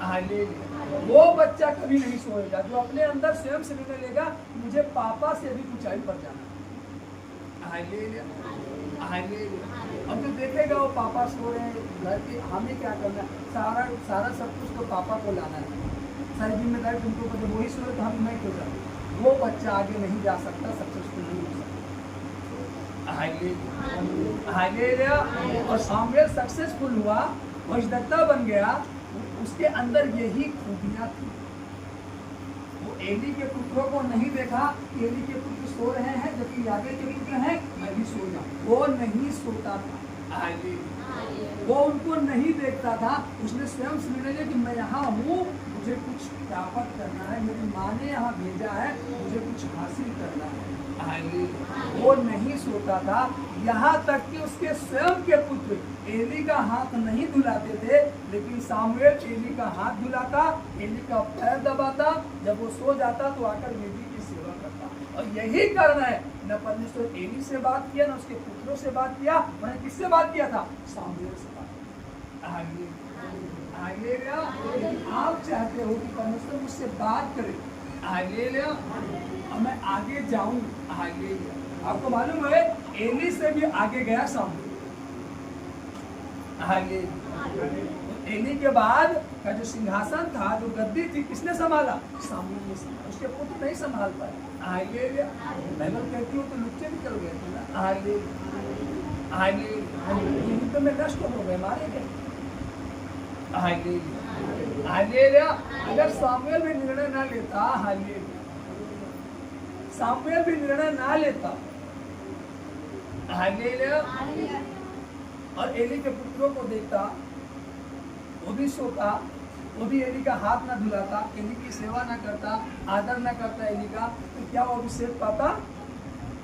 हालेलुया। वो बच्चा कभी नहीं सोएगा जो अपने अंदर स्वयं से निर्णय लेगा मुझे पापा से अधिक ऊंचाई पर जाना है। Hallelujah, hallelujah. अब जो देखेगा वो पापा सो रहे हैं घर के, हमें क्या करना है? सारा सब कुछ तो पापा को लाना है, सारी जिम्मेदारी तुमको पता, वही सो रहे तो हम मैं क्यों जाऊँ? वो बच्चा आगे नहीं जा सकता, सक्सेसफुल नहीं हो सकता। Hallelujah, hallelujah. और सामुएल सक्सेसफुल हुआ, भविष्यद्वक्ता बन गया, उसके अंदर यही खूबियां थी। वो एली के पुत्रों को नहीं देखा, एली के पुत्र सो रहे हैं जबकि आगे के पुत्र हैं मैं भी सो जाऊं, वो नहीं सोता था। वो उनको नहीं देखता था, उसने स्वयं से निर्णय लिया कि मैं यहाँ हूँ, मुझे कुछ प्राप्त करना है, मेरी माँ ने यहाँ भेजा है, मुझे कुछ हासिल करना है। वो नहीं सोता था, यहाँ तक कि उसके स्वयं के पुत्र एली का हाथ नहीं धुलाते थे, लेकिन सामुएल एली का हाथ धुलाता, एली का पैर दबाता, जब वो सो जाता तो आकर वेदी की सेवा करता। और यही कारण है न परमेश्वर एली से बात किया, न उसके पुत्रों से बात किया, मैंने किससे बात किया था? सामुएल से बात किया। हालेलुया। आप चाहते हो कि परमेश्वर मुझसे बात करे, हालेलुया, और मैं आगे जाऊं, हालेलुया। आपको मालूम है एली से भी आगे गया सामुएल। हालेलुया। एली के बाद का जो सिंहासन था, जो गद्दी थी, किसने संभाला? सामुएल ने संभाला, उसके पुत्र नहीं संभाल पाए। हालेलुया। बाइबल कहती हूँ तो लुच्चे निकल गए थे ना। Hallelujah, hallelujah. युद्ध में नष्ट हो गए, मारे गए। Hallelujah, hallelujah. अगर सामुएल भी निर्णय ना लेता, हालेलुया, सामुएल भी निर्णय ना लेता, हालेलुया, और एली के पुत्रों को देखता, वो भी सोता, वो भी एली का हाथ ना धुलाता, एली की सेवा ना करता, आदर ना करता एली का, तो क्या वो अभिषेक पाता?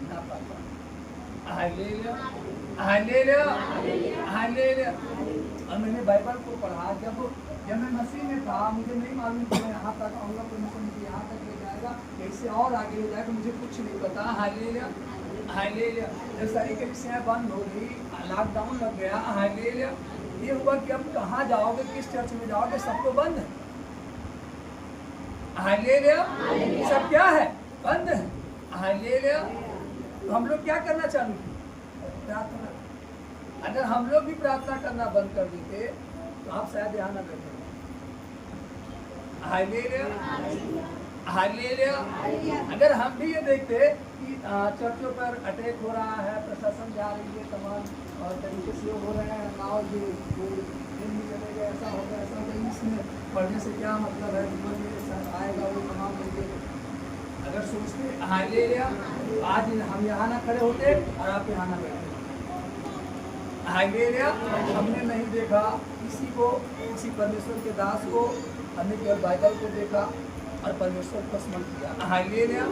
ना पाता। Hallelujah, hallelujah, hallelujah. और मैंने बाइबल को पढ़ा, जब मैं मसीह में था, मुझे नहीं मालूम कि मैं यहाँ तक आऊँगा, परमेश्वर मुझे यहाँ तक ले जाएगा, कैसे और आगे ले जाएगा, मुझे कुछ नहीं पता। Hallelujah, hallelujah. जब सारी कलिसियाँ बंद हो गई, लॉकडाउन लग गया, हालेलुया, ये हुआ कि अब कहाँ जाओगे, किस चर्च में जाओगे, सब तो बंद है। हालेलुया, सब क्या है? बंद है। हालेलुया। तो हम लोग क्या करना चालू किए? प्रार्थना। अगर हम लोग भी प्रार्थना करना बंद कर देते तो आप शायद यहाँ न बैठे। Hallelujah, hallelujah. अगर हम भी ये देखते कि चर्चों पर अटैक हो रहा है, प्रशासन जा रही है, तमाम और तरीके से हो रहे हैं, नाव ये चले गए, ऐसा हो गया, ऐसा होगा, इसमें पढ़ने से क्या मतलब है, जीवन में आएगा वो तमाम तरीके। अगर सोचते हालेलुया, आज हम यहाँ ना खड़े होते और आप यहाँ ना बैठे। हालेलुया। हमने नहीं देखा किसी को, किसी परमेश्वर के दास को, हमने केवल बाइबल को देखा और परमेश्वर को स्मरण किया। हालेलुया।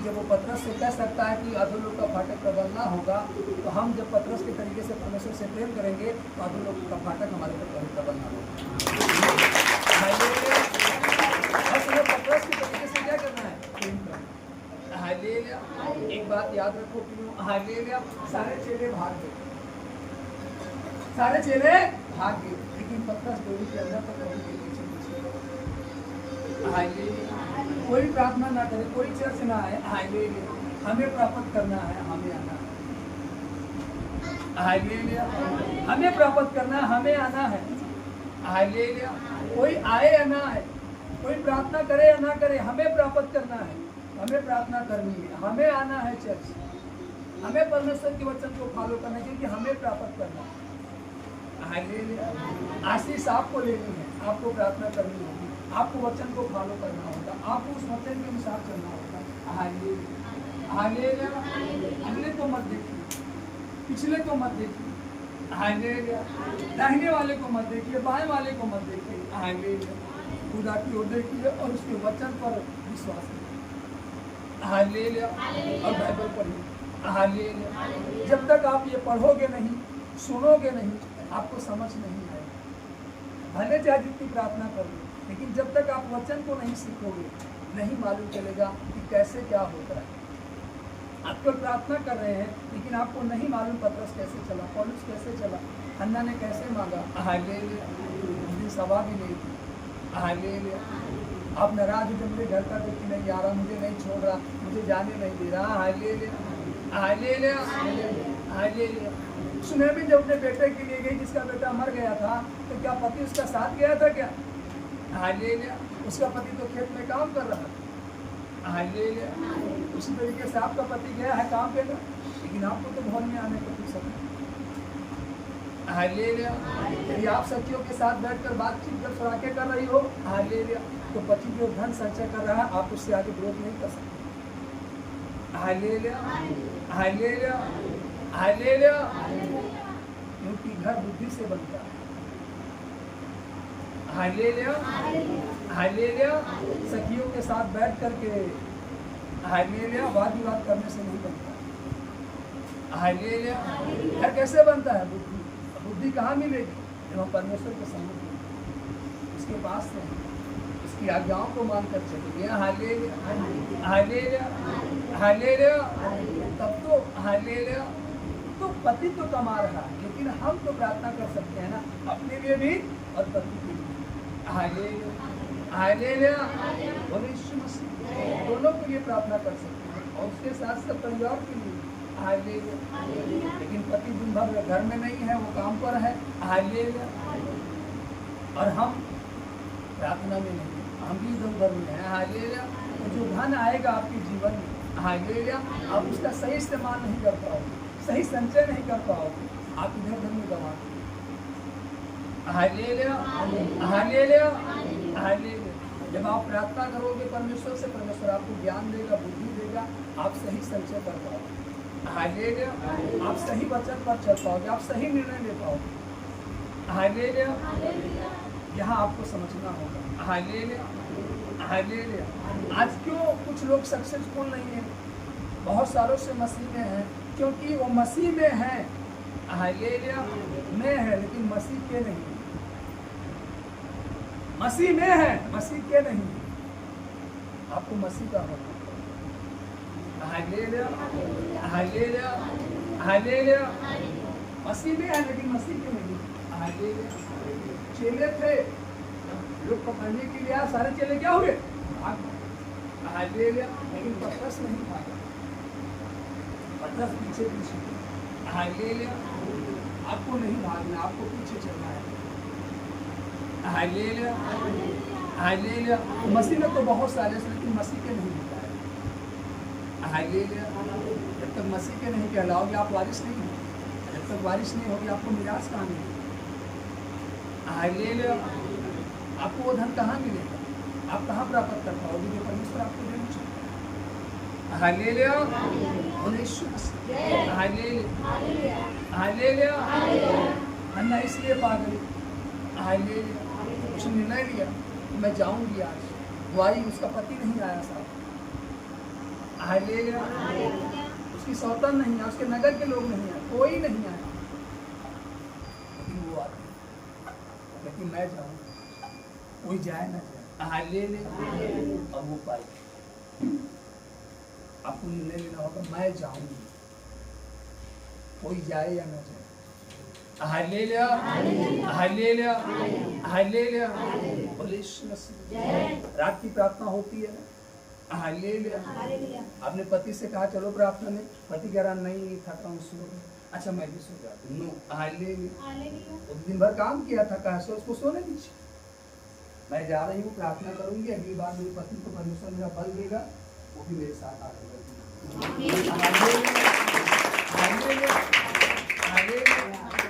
जब वो पतरस से कह सकता है कि अधोलोक का फाटक प्रबलना होगा, तो हम जब पतरस के तरीके से परमेश्वर से प्रेम करेंगे तो अधोलोक का फाटक हमारे पर प्रबलना होगा। हालेलुया। और पतरस के तरीके से क्या करना है? प्रेम करना। हालेलुया। एक बात याद रखो कि हालेलुया, सारे चेले भाग गए, सारे चेले भाग गए, लेकिन पतरस डोरी के अंदर तक प्रभु के पीछे पीछे। हालेलुया। कोई प्रार्थना ना करे, कोई चर्च ना आए, हालेलुया, हमें प्राप्त करना है, हमें आना है। हालेलुया। हमें प्राप्त करना है, हमें आना है। हालेलुया। कोई आए या ना आए, कोई प्रार्थना करे या ना करे, हमें प्राप्त करना है, हमें प्रार्थना करनी है, हमें आना है चर्च, हमें परमेश्वर के वचन को फॉलो करना है, क्योंकि हमें प्राप्त करना है। हालेलुया। आशीष आपको लेनी है, आपको प्रार्थना करनी होगी। आपको वचन को फॉलो करना होगा, आपको उस वचन के अनुसार चलना होगा। हालेलुया। अगले को मत देखिए, पिछले को मत देखिए, हालेलुया। दाहिने वाले को मत देखिए, बाएं वाले को मत देखिए, हालेलुया। खुदा की ओर देखिए और उसके वचन पर विश्वास करिए, हालेलुया। और बाइबल पढ़िए, हालेलुया। जब तक आप ये पढ़ोगे नहीं, सुनोगे नहीं, आपको समझ नहीं आएगा। भले चाहे जितनी प्रार्थना कर लो, लेकिन जब तक आप वचन को नहीं सीखोगे, नहीं मालूम चलेगा कि कैसे क्या होता है। आप तो प्रार्थना कर रहे हैं, लेकिन आपको नहीं मालूम पतरस कैसे चला, पौलुस कैसे चला, हन्ना ने कैसे मांगा, हालेलुया। सभा भी नहीं थी, हालेलुया। आप नाराज हो जब मेरे घर का व्यक्ति नहीं आ रहा, मुझे नहीं छोड़ रहा, मुझे जाने नहीं दे रहा, हालेलुया, हालेलुया, हालेलुया। सुनहमी जब अपने बेटे के लिए गई, जिसका बेटा मर गया था, तो क्या पति उसका साथ गया था क्या? हालेलुया। उसका पति तो खेत में काम कर रहा था, हालेलुया। उसी तरीके से आपका पति गया है काम पे, लेकिन आपको तो भवन में आने को फुर्सत नहीं, हालेलुया। यदि आप सखियों के साथ बैठकर बातचीत जब सराके कर रही हो, हालेलुया, तो पति जो धन संचय कर रहा है, आप उससे आगे विरोध नहीं कर सकते, हालेलुया, हालेलुया, हालेलुया। क्योंकि घर बुद्धि से बनता है, हालेलुया, हालेलुया। सखियों के साथ बैठ करके, हालेलुया, वाद विवाद करने से नहीं बनता, हालेलुया। घर कैसे बनता है? बुद्धि। बुद्धि कहाँ मिलेगी? जब हम परमेश्वर के सम्मुख में उसके पास से उसकी आज्ञाओं को मानकर चलेंगे, हालेलुया, हालेलुया, हालेलुया। तब तो हालेलुया। तो पति तो कमा रहा है, लेकिन हम तो प्रार्थना कर सकते हैं ना, अपने लिए भी और पति के लिए, हालेलुया, हालेलुया। और यीशु मसीह दोनों के लिए प्रार्थना कर सकते हैं, और उसके साथ साथ परिवार के लिए, हालेलुया। लेकिन पति दिन भर घर में नहीं है, वो काम पर है, हालेलुया। और हम प्रार्थना में नहीं, हम भी इधर उधर में हैं, हालेलुया। तो जो धन आएगा आपके जीवन में, हालेलुया, आप उसका सही इस्तेमाल नहीं कर पाओगे, सही संचय नहीं कर पाओगे, आप इधर उधर में गवा, हालेलुया, हालेलुया, हालेलुया। जब आप प्रार्थना करोगे परमेश्वर से, परमेश्वर आपको ज्ञान देगा, बुद्धि देगा, आप सही संचय कर पाओगे, हालेलुया। आप सही वचन पर चल पाओगे, आप सही निर्णय ले पाओगे, हालेलुया। यहाँ आपको समझना होगा, हालेलुया, हालेलुया। आज क्यों कुछ लोग सक्सेसफुल नहीं है? बहुत सालों से मसीह में हैं, क्योंकि वो मसीह में हैं, हालेलुया, में है, लेकिन मसीह के नहीं, मसीह में है, मसीह के नहीं। आपको मसीह का होना, हालेलुया, हालेलुया, हालेलुया। मसीह में है, लेकिन मसीह के नहीं, हालेलुया। चेले थे, लोग पकड़ने के लिए सारे चेले क्या हुए? हालेलुया। लेकिन पतरस नहीं भागा, पतरस पीछे पीछे, हालेलुया। आपको नहीं भागना, आपको पीछे चलना है, हालेलुया, हालेलुया। मसीह ने तो बहुत सारे से, लेकिन मसीह के नहीं होता है, हालेलुया। जब तक मसीह के नहीं कहलाओगे, आप वारिस नहीं हो। जब तक वारिस नहीं होगी, आपको मिरास कहाँ मिलेगी, हालेलुया। आपको वो धन कहाँ मिलेगा? आप कहाँ प्राप्त कर पाओगे जो परमेश्वर आपको देना चाहिए, हालेलुया, हालेलुया, हालेलुया। हन्ना इसलिए पागल, हालेलुया, उसने निर्णय लिया कि मैं जाऊंगी आज, द्वारी उसका पति नहीं आया साहब, हालेलुया। उसकी सौतन नहीं है, उसके नगर के लोग नहीं आए, कोई नहीं आया, लेकिन वो आते, लेकिन मैं जाऊँ, कोई जाए ना जाए, हालेलुया। और वो पाई, आपको निर्णय लेना होगा, मैं जाऊंगी, कोई जाए या ना जाए, हालेलुया, हालेलुया, हालेलुया। रात की प्रार्थना होती है, हालेलुया। आपने पति से कहा चलो प्रार्थना में, पति कह रहा नहीं थका हूँ, सो, अच्छा मैं भी सो जाता हूँ, हालेलुया। दिन भर काम किया था, कहा से उसको सोने दीजिए, मैं जा रही हूँ, प्रार्थना करूंगी, अगली बार मेरी पत्नी को परमेश्वर मेरा बल देगा, वो भी मेरे साथ आगे बढ़ेगी,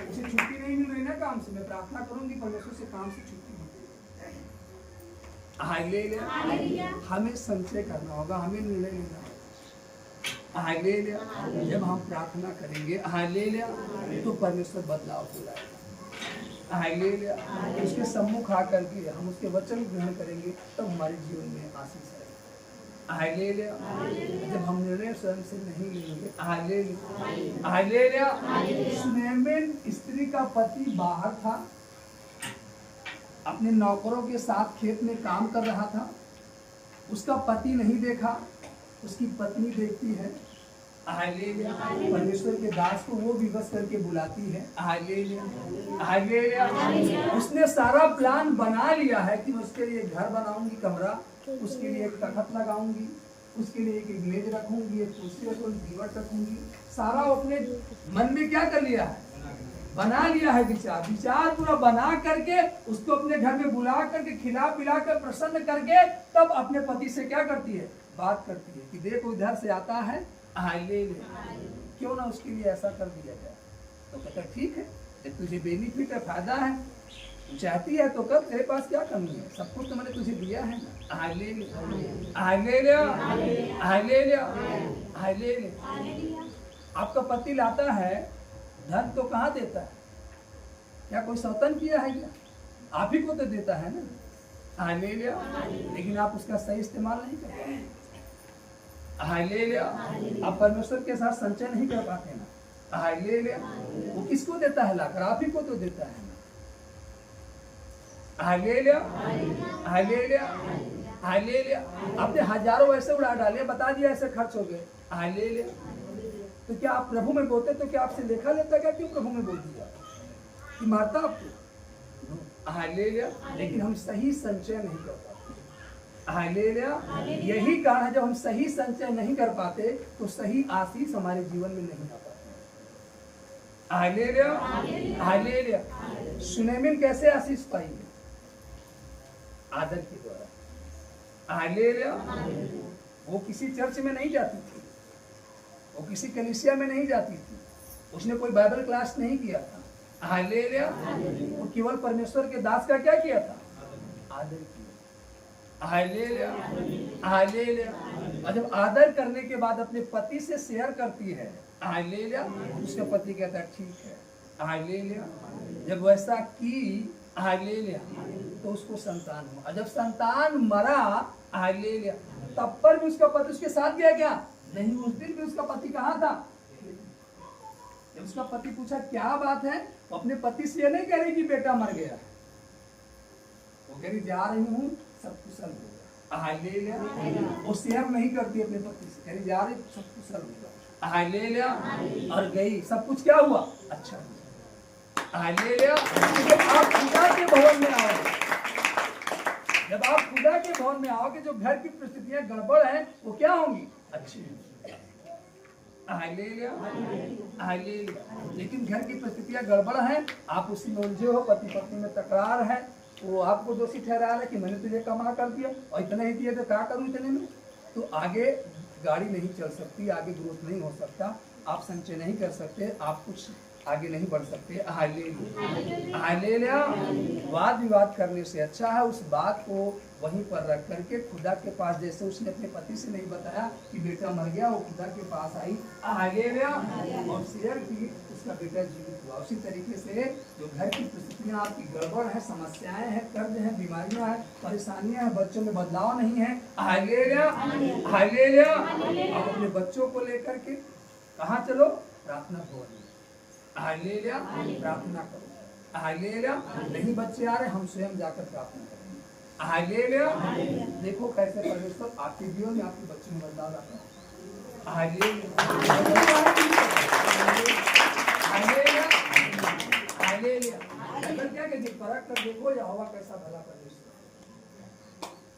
उसे छुट्टी नहीं मिल रही ना काम से, मैं प्रार्थना करूंगी, परमेश्वर से काम से छुट्टी मिल, हालेलुया। हमें संचय करना होगा, हमें निर्णय लेना होगा। हालेलुया। जब हम प्रार्थना करेंगे हालेलुया तो परमेश्वर बदलाव हो जाएगा। हालेलुया। उसके सम्मुख आकर के हम उसके वचन ग्रहण करेंगे तब हमारे जीवन में आशीष आएगी। हालेलुया। जब हम निर्णय स्वयं से नहीं लेंगे हालेलुया। हालेलुया। सुनेमिन स्त्री का पति बाहर था, अपने नौकरों के साथ खेत में काम कर रहा था। उसका पति नहीं देखा, उसकी पत्नी देखती है। हालेलुया। परमेश्वर के दास को वो विवश करके बुलाती है। हालेलुया। हालेलुया। उसने सारा प्लान बना लिया है कि उसके लिए घर बनाऊंगी, कमरा, उसके लिए एक तखत लगाऊंगी, उसके लिए एक मेज रखूंगी, एक कुर्सी रखूंगी, दीवार रखूंगी। सारा अपने मन में क्या कर लिया है, बना लिया है। विचार पूरा बना करके उसको अपने घर में बुला करके खिला पिला कर प्रसन्न करके तब अपने पति से क्या करती है, बात करती है कि देखो इधर से आता है, हालेलुया, क्यों ना उसके लिए ऐसा कर दिया जाए। तो कहता ठीक है, जब तुझे बेनिफिट है, फायदा है, तू चाहती है तो कर, तेरे पास क्या कमी है, सब कुछ तो मैंने तुझे दिया है ना। हालेलुया। हालेलुया। हालेलुया। हालेलुया। आपका पति लाता है धन तो कहाँ देता है, क्या कोई सौतन किया है क्या, आप ही को तो देता है ना। हालेलुया। लेकिन आप उसका सही इस्तेमाल नहीं करते। हालेलुया। आप परमेश्वर के साथ संचय नहीं कर पाते ना। हालेलुया। वो किसको देता है लाकर, आप ही को तो देता है ना। हालेलुया। हालेलुया। हालेलुया। आपने हजारों ऐसे उड़ा डाले, बता दिया ऐसे खर्च हो गए। हालेलुया। तो क्या आप प्रभु में बोलते तो क्या आपसे लेखा लेता क्या, क्यों प्रभु में बोल दिया कि मारता आपको। हालेलुया। लेकिन हम सही संचय नहीं कर पाते। हालेलुया। यही कारण है, जब हम सही संचय नहीं कर पाते तो सही आशीष हमारे जीवन में नहीं आ पाती। हालेलुया। हालेलुया। सुनेमिन कैसे आशीष पाई, आदर के द्वारा। हालेलुया। वो किसी चर्च में नहीं जाती थी, वो किसी कलीसिया में नहीं जाती थी, उसने कोई बाइबल क्लास नहीं किया था। हालेलुया। वो केवल परमेश्वर के दास का क्या किया था, आदर किया। हालेलुया। हालेलुया। और जब आदर करने के बाद अपने पति से शेयर करती है, हालेलुया, उसका पति कहता है ठीक है। हालेलुया। जब वैसा की, हालेलुया, तो उसको संतान हुआ। और जब संतान मरा, हालेलुया, तब पर भी उसका पति उसके साथ गया क्या, नहीं। उस दिन भी उसका पति कहाँ था। जब उसका पति पूछा क्या बात है, वो अपने पति से ये नहीं कह रही कि बेटा मर गया, वो कह रही जा रही हूँ, सब कुशल होगा। हालेलुया। वो शेयर नहीं करती अपने पति से, कह रही जा रही, सब कुशल होगा। हालेलुया। और गई, सब कुछ क्या हुआ, अच्छा हुआ। हालेलुया। जब आप खुदा के भवन में आओगे, जब आप खुदा के भवन में आओगे, जो घर की परिस्थितियां गड़बड़ हैं वो क्या होंगी, अच्छी। हालेलुया। हालेलुया। लेकिन घर की परिस्थितियां गड़बड़ हैं, आप उसी में उलझे हो, पति पत्नी में तकरार है, वो आपको दोषी ठहरा रहा है कि मैंने तुझे कमा कर दिया और इतना ही दिया तो क्या करूं इतने में, तो आगे गाड़ी नहीं चल सकती, आगे ग्रोथ नहीं हो सकता, आप संचय नहीं कर सकते, आप कुछ आगे नहीं बढ़ सकते। हालेलुया। हालेलुया। वाद विवाद करने से अच्छा है उस बात को वहीं पर रख करके खुदा के पास, जैसे उसने अपने पति से नहीं बताया कि बेटा मर गया, वो खुदा के पास आई, हालेलुया, और शेयर की, उसका बेटा जीवित हुआ। उसी तरीके से जो घर की परिस्थितियां आपकी गड़बड़ है, समस्याएं हैं, कर्ज है, बीमारियां हैं, परेशानियां हैं, बच्चों में बदलाव नहीं है, हालेलुया। हालेलुया। आप अपने बच्चों को लेकर के कहाँ चलो, प्रार्थना भवन में। हालेलुया। प्रार्थना करो। हालेलुया। नहीं बच्चे आ रहे, हम स्वयं जाकर प्रार्थना करेंगे। हालेलुया। देखो कैसे परमेश्वर आपके जीवन में, आपके बच्चों में बदलाव लाता है। हालेलुया। हालेलुया। हालेलुया। क्या कहते, परख कर देखो यहोवा कैसा भला परमेश्वर।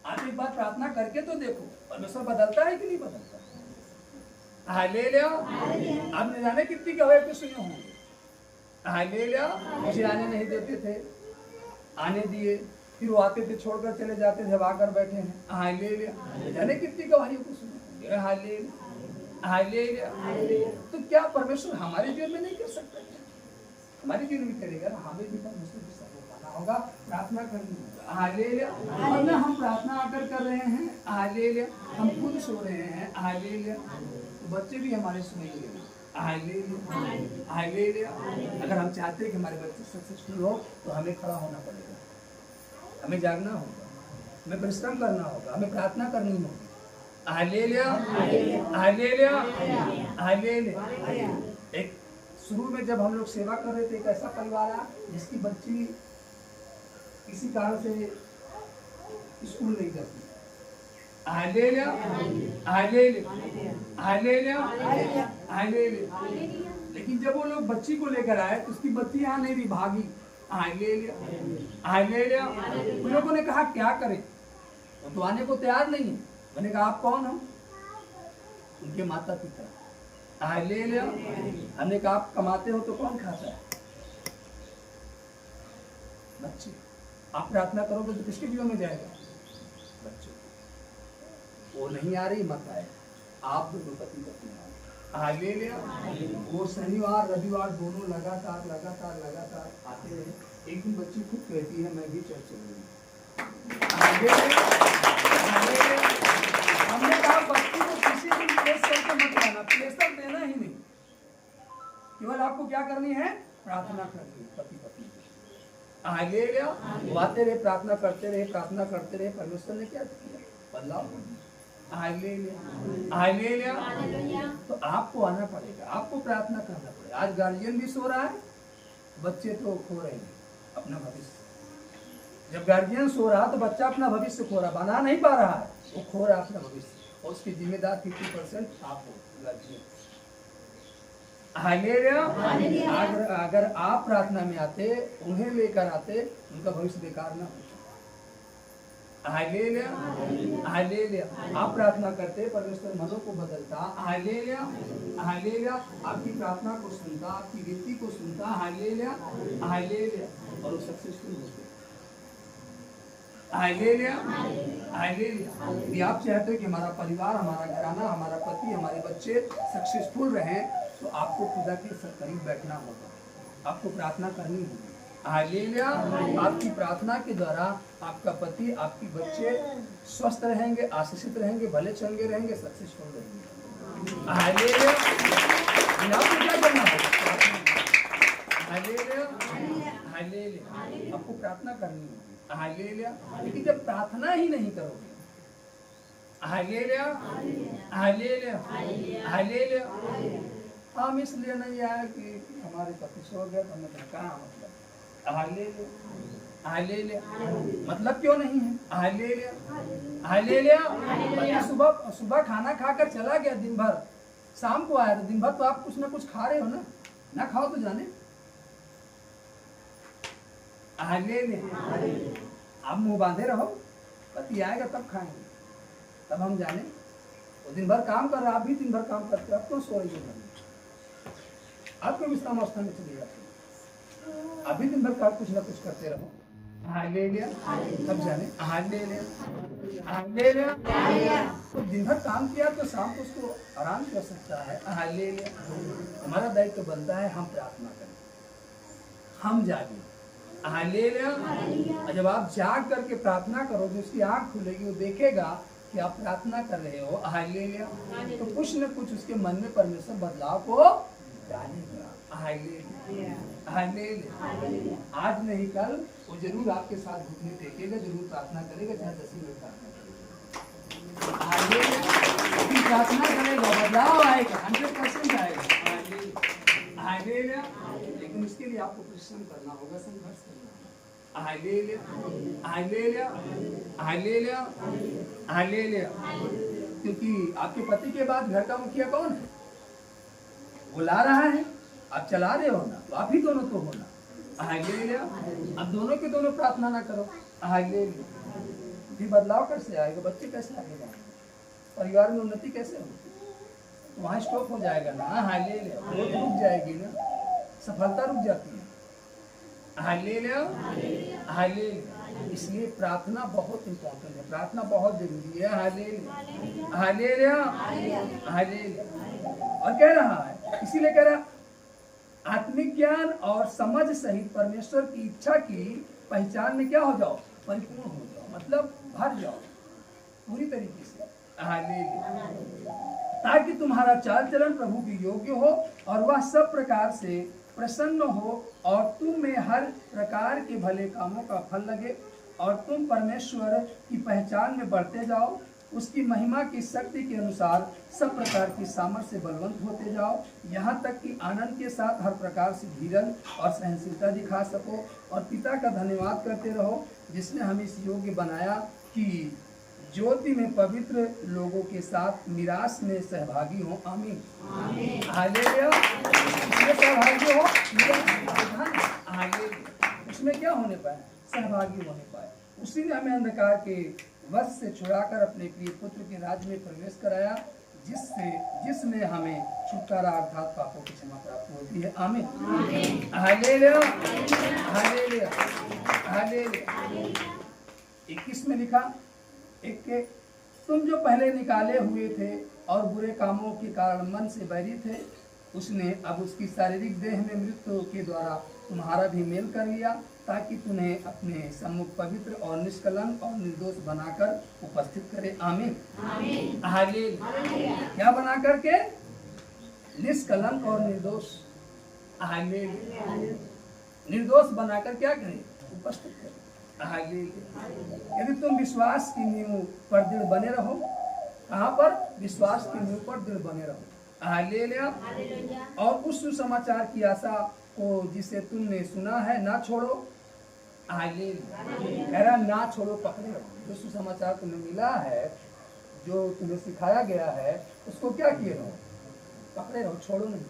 आप एक बार प्रार्थना करके तो देखो, परमेश्वर बदलता है कि नहीं बदलता। हालेलुया। आप न जाने कितनी गवाही तो सुने होंगे। हालेलुया। मुझे आने नहीं देते थे, आने दिए, फिर वो आते थे छोड़कर चले जाते थे, आकर बैठे हैं। हालेलुया। जाने कितनी गवाहियों को सुने। हालेलुया। हालेलुया। तो क्या परमेश्वर हमारे जीवन में नहीं कर सकता, हमारे जीवन में करेगा ना, हमें भी परमेश्वर की सर्वोपरि होगा, प्रार्थना करनी होगा। हालेलुया। और ना हम प्रार्थना आकर कर रहे हैं, हालेलुया, हम खुद सो रहे हैं, हालेलुया, तो बच्चे भी हमारे सोएंगे, हालेलुया, हालेलुया। अगर हम चाहते हैं कि हमारे बच्चे सक्सेसफुल हो तो हमें खड़ा होना पड़ेगा, हमें जागना होगा, हमें परिश्रम करना होगा, हमें प्रार्थना करनी होगी। Hallelujah, hallelujah, hallelujah. एक शुरू में जब हम लोग सेवा कर रहे थे, एक ऐसा परिवार आया जिसकी बच्ची किसी कारण से स्कूल नहीं जाती। Hallelujah, hallelujah, hallelujah, hallelujah. लेकिन जब वो लोग बच्ची को लेकर आए तो उसकी बच्ची यहाँ नहीं रही, भागी। Hallelujah, hallelujah. उन लोगों ने कहा क्या करें, वो तो आने को तैयार नहीं है। मैंने कहा आप कौन हो? उनके माता पिता। हालेलुया। हमने कहा आप कमाते हो तो कौन खाता है? बच्चे। आप प्रार्थना करोगे तो किसके जीवन में जाएगा? बच्चे। वो नहीं आ रही, मत आए, आप दोनों पति पत्नी आओ। हालेलुया। वो शनिवार रविवार दोनों लगातार लगातार लगातार आते रहे। एक दिन बच्ची खुद कहती है मैं भी चर्च चलूंगी। हमने कहा बच्ची को किसी भी प्रेस करके मत लाना, प्रेशर देना ही नहीं, केवल आपको क्या करनी है? प्रार्थना करनी है पति पत्नी। हालेलुया। वो आते रहे, प्रार्थना करते रहे, प्रार्थना करते रहे। परमेश्वर ने क्या किया? बदलाव। Hallelujah, hallelujah. तो आपको आना पड़ेगा, आपको प्रार्थना करना पड़ेगा। आज गार्जियन भी सो रहा है, बच्चे तो खो रहे हैं अपना भविष्य। जब गार्जियन सो रहा तो बच्चा अपना भविष्य खो रहा, बना नहीं पा रहा है, वो खो रहा अपना भविष्य, और उसकी जिम्मेदार 50% आप हो, गार्जियन। हालेलुया। अगर आप प्रार्थना में आते, उन्हें लेकर आते, उनका भविष्य बेकार ना होता। Hallelujah, hallelujah. आप प्रार्थना करते, परमेश्वर मनों को बदलता। Hallelujah, hallelujah. आपकी प्रार्थना को सुनता, आपकी विनती को सुनता। Hallelujah, hallelujah. और वो सक्सेसफुल होते। Hallelujah, hallelujah. यदि आप चाहते हो कि हमारा परिवार, हमारा घराना, हमारा पति, हमारे बच्चे सक्सेसफुल रहें, तो आपको खुदा के करीब बैठना होगा, आपको प्रार्थना करनी होगी। हालेलुया। आपकी प्रार्थना के द्वारा आपका पति, आपके बच्चे स्वस्थ रहेंगे, आशीषित रहेंगे, भले चंगे रहेंगे, सक्सेसफुल रहेंगे। हालेलुया। आपको क्या करना होगा? Hallelujah, hallelujah. आपको प्रार्थना करनी होगी। हालेलुया। लेकिन जब प्रार्थना ही नहीं करोगे, हालेलुया, हालेलुया, हालेलुया। हम इसलिए नहीं आए कि हमारे पति सो गए तो हमने कहा मतलब। Hallelujah, hallelujah. मतलब क्यों नहीं है? Hallelujah, hallelujah. सुबह सुबह खाना खाकर चला गया, दिन भर शाम को आया, तो दिन भर तो आप कुछ ना कुछ खा रहे हो ना, ना खाओ तो जाने। हालेलुया। आप मुंह बांधे रहो, पति आएगा तब खाएंगे, तब हम जाने। वो दिन भर काम कर रहा, आप भी दिन भर काम करते हो, आप क्यों सो रही हो? आपको विश्राम अवस्था में चली जाती है, अभी दिन भर कुछ ना कुछ करते रहो। हालेलुया, तब जाने। Hallelujah, hallelujah. तो दिन भर काम किया तो शाम को उसको आराम कर सकता है। हालेलुया। हमारा दायित्व तो बनता है हम प्रार्थना करें, हम जागें। हालेलुया। जब आप जाग करके प्रार्थना करोगे, उसकी आंख खुलेगी, वो देखेगा कि आप प्रार्थना कर रहे हो। हालेलुया। तो कुछ न कुछ उसके मन में परमेश्वर बदलाव को डालेगा। Hallelujah, hallelujah. आज नहीं कल वो जरूर आपके साथ घुटने टेकेगा, जरूर प्रार्थना करेगा, चाहे 10 मिनट प्रार्थना करेगा। हालेलुया। प्रार्थना करेगा, बदलाव आएगा, 100% आएगा। हालेलुया। लेकिन उसके लिए आपको परिश्रम करना होगा, संघर्ष करना होगा। Hallelujah, hallelujah, hallelujah, hallelujah. क्योंकि आपके पति के बाद घर का मुखिया कौन है? वो ला रहा है, आप चला रहे हो ना, तो आप ही दोनों तो हो ना। हालेलुया। अब दोनों के दोनों प्रार्थना ना करो। हालेलुया। भी बदलाव कैसे आएगा? बच्चे कैसे आगे जाएंगे? परिवार में उन्नति कैसे होगी? तो वहाँ स्टॉप हो जाएगा ना। हालेलुया। वो रुक जाएगी ना, सफलता रुक जाती है। Hallelujah, hallelujah. इसलिए प्रार्थना बहुत इंपॉर्टेंट है, प्रार्थना बहुत जरूरी है। Hallelujah, hallelujah, hallelujah. और कह रहा है, इसीलिए कह रहा, आत्मिक ज्ञान और समझ सहित परमेश्वर की इच्छा की पहचान में क्या हो जाओ, परिपूर्ण हो जाओ, मतलब भर जाओ पूरी तरीके से। हालेलुया। ताकि तुम्हारा चाल चलन प्रभु के योग्य हो और वह सब प्रकार से प्रसन्न हो और तुम में हर प्रकार के भले कामों का फल लगे और तुम परमेश्वर की पहचान में बढ़ते जाओ, उसकी महिमा की शक्ति के अनुसार सब प्रकार की सामर्थ्य से बलवंत होते जाओ, यहाँ तक कि आनंद के साथ हर प्रकार से धीरज और सहनशीलता दिखा सको और पिता का धन्यवाद करते रहो जिसने हमें इस योग्य बनाया कि ज्योति में पवित्र लोगों के साथ मिरास में सहभागी हो। आमीन। हालेलुया। इसमें सहभागी हो, हालेलुया। उसमें क्या होने पाए, सहभागी होने पाए। उसी ने हमें अंधकार के वश से छुड़ाकर अपने प्रिय पुत्र के राज्य में प्रवेश कराया, जिसमें हमें छुटकारा अर्थात पापों की क्षमा प्राप्त होती है। आमीन। हालेलुया। हालेलुया। हालेलुया। 21 में लिखा, एक के तुम जो पहले निकाले हुए थे और बुरे कामों के कारण मन से बैरी थे, उसने अब उसकी शारीरिक देह में मृत्यु के द्वारा तुम्हारा भी मेल कर लिया, ताकि तुम्हें अपने सम्मुख पवित्र और निष्कलंक और निर्दोष बनाकर उपस्थित करे। आमीन। हालेलुया। क्या बना करके? निष्कलंक और निर्दोष। हालेलुया। निर्दोष बनाकर क्या करे? उपस्थित करे। यदि तुम विश्वास की नींव पर दृढ़ बने रहो, कहाँ पर? विश्वास की नींव पर दृढ़ बने रहो। हालेलुया। और उस सुसमाचार की आशा को जिसे तुमने सुना है ना छोड़ो। हालेलुया। कह रहा ना छोड़ो, पकड़े रहो। जो सुसमाचार तुम्हें मिला है, जो तुम्हें सिखाया गया है, उसको क्या किए रहो? पकड़े रहो, छोड़ो नहीं।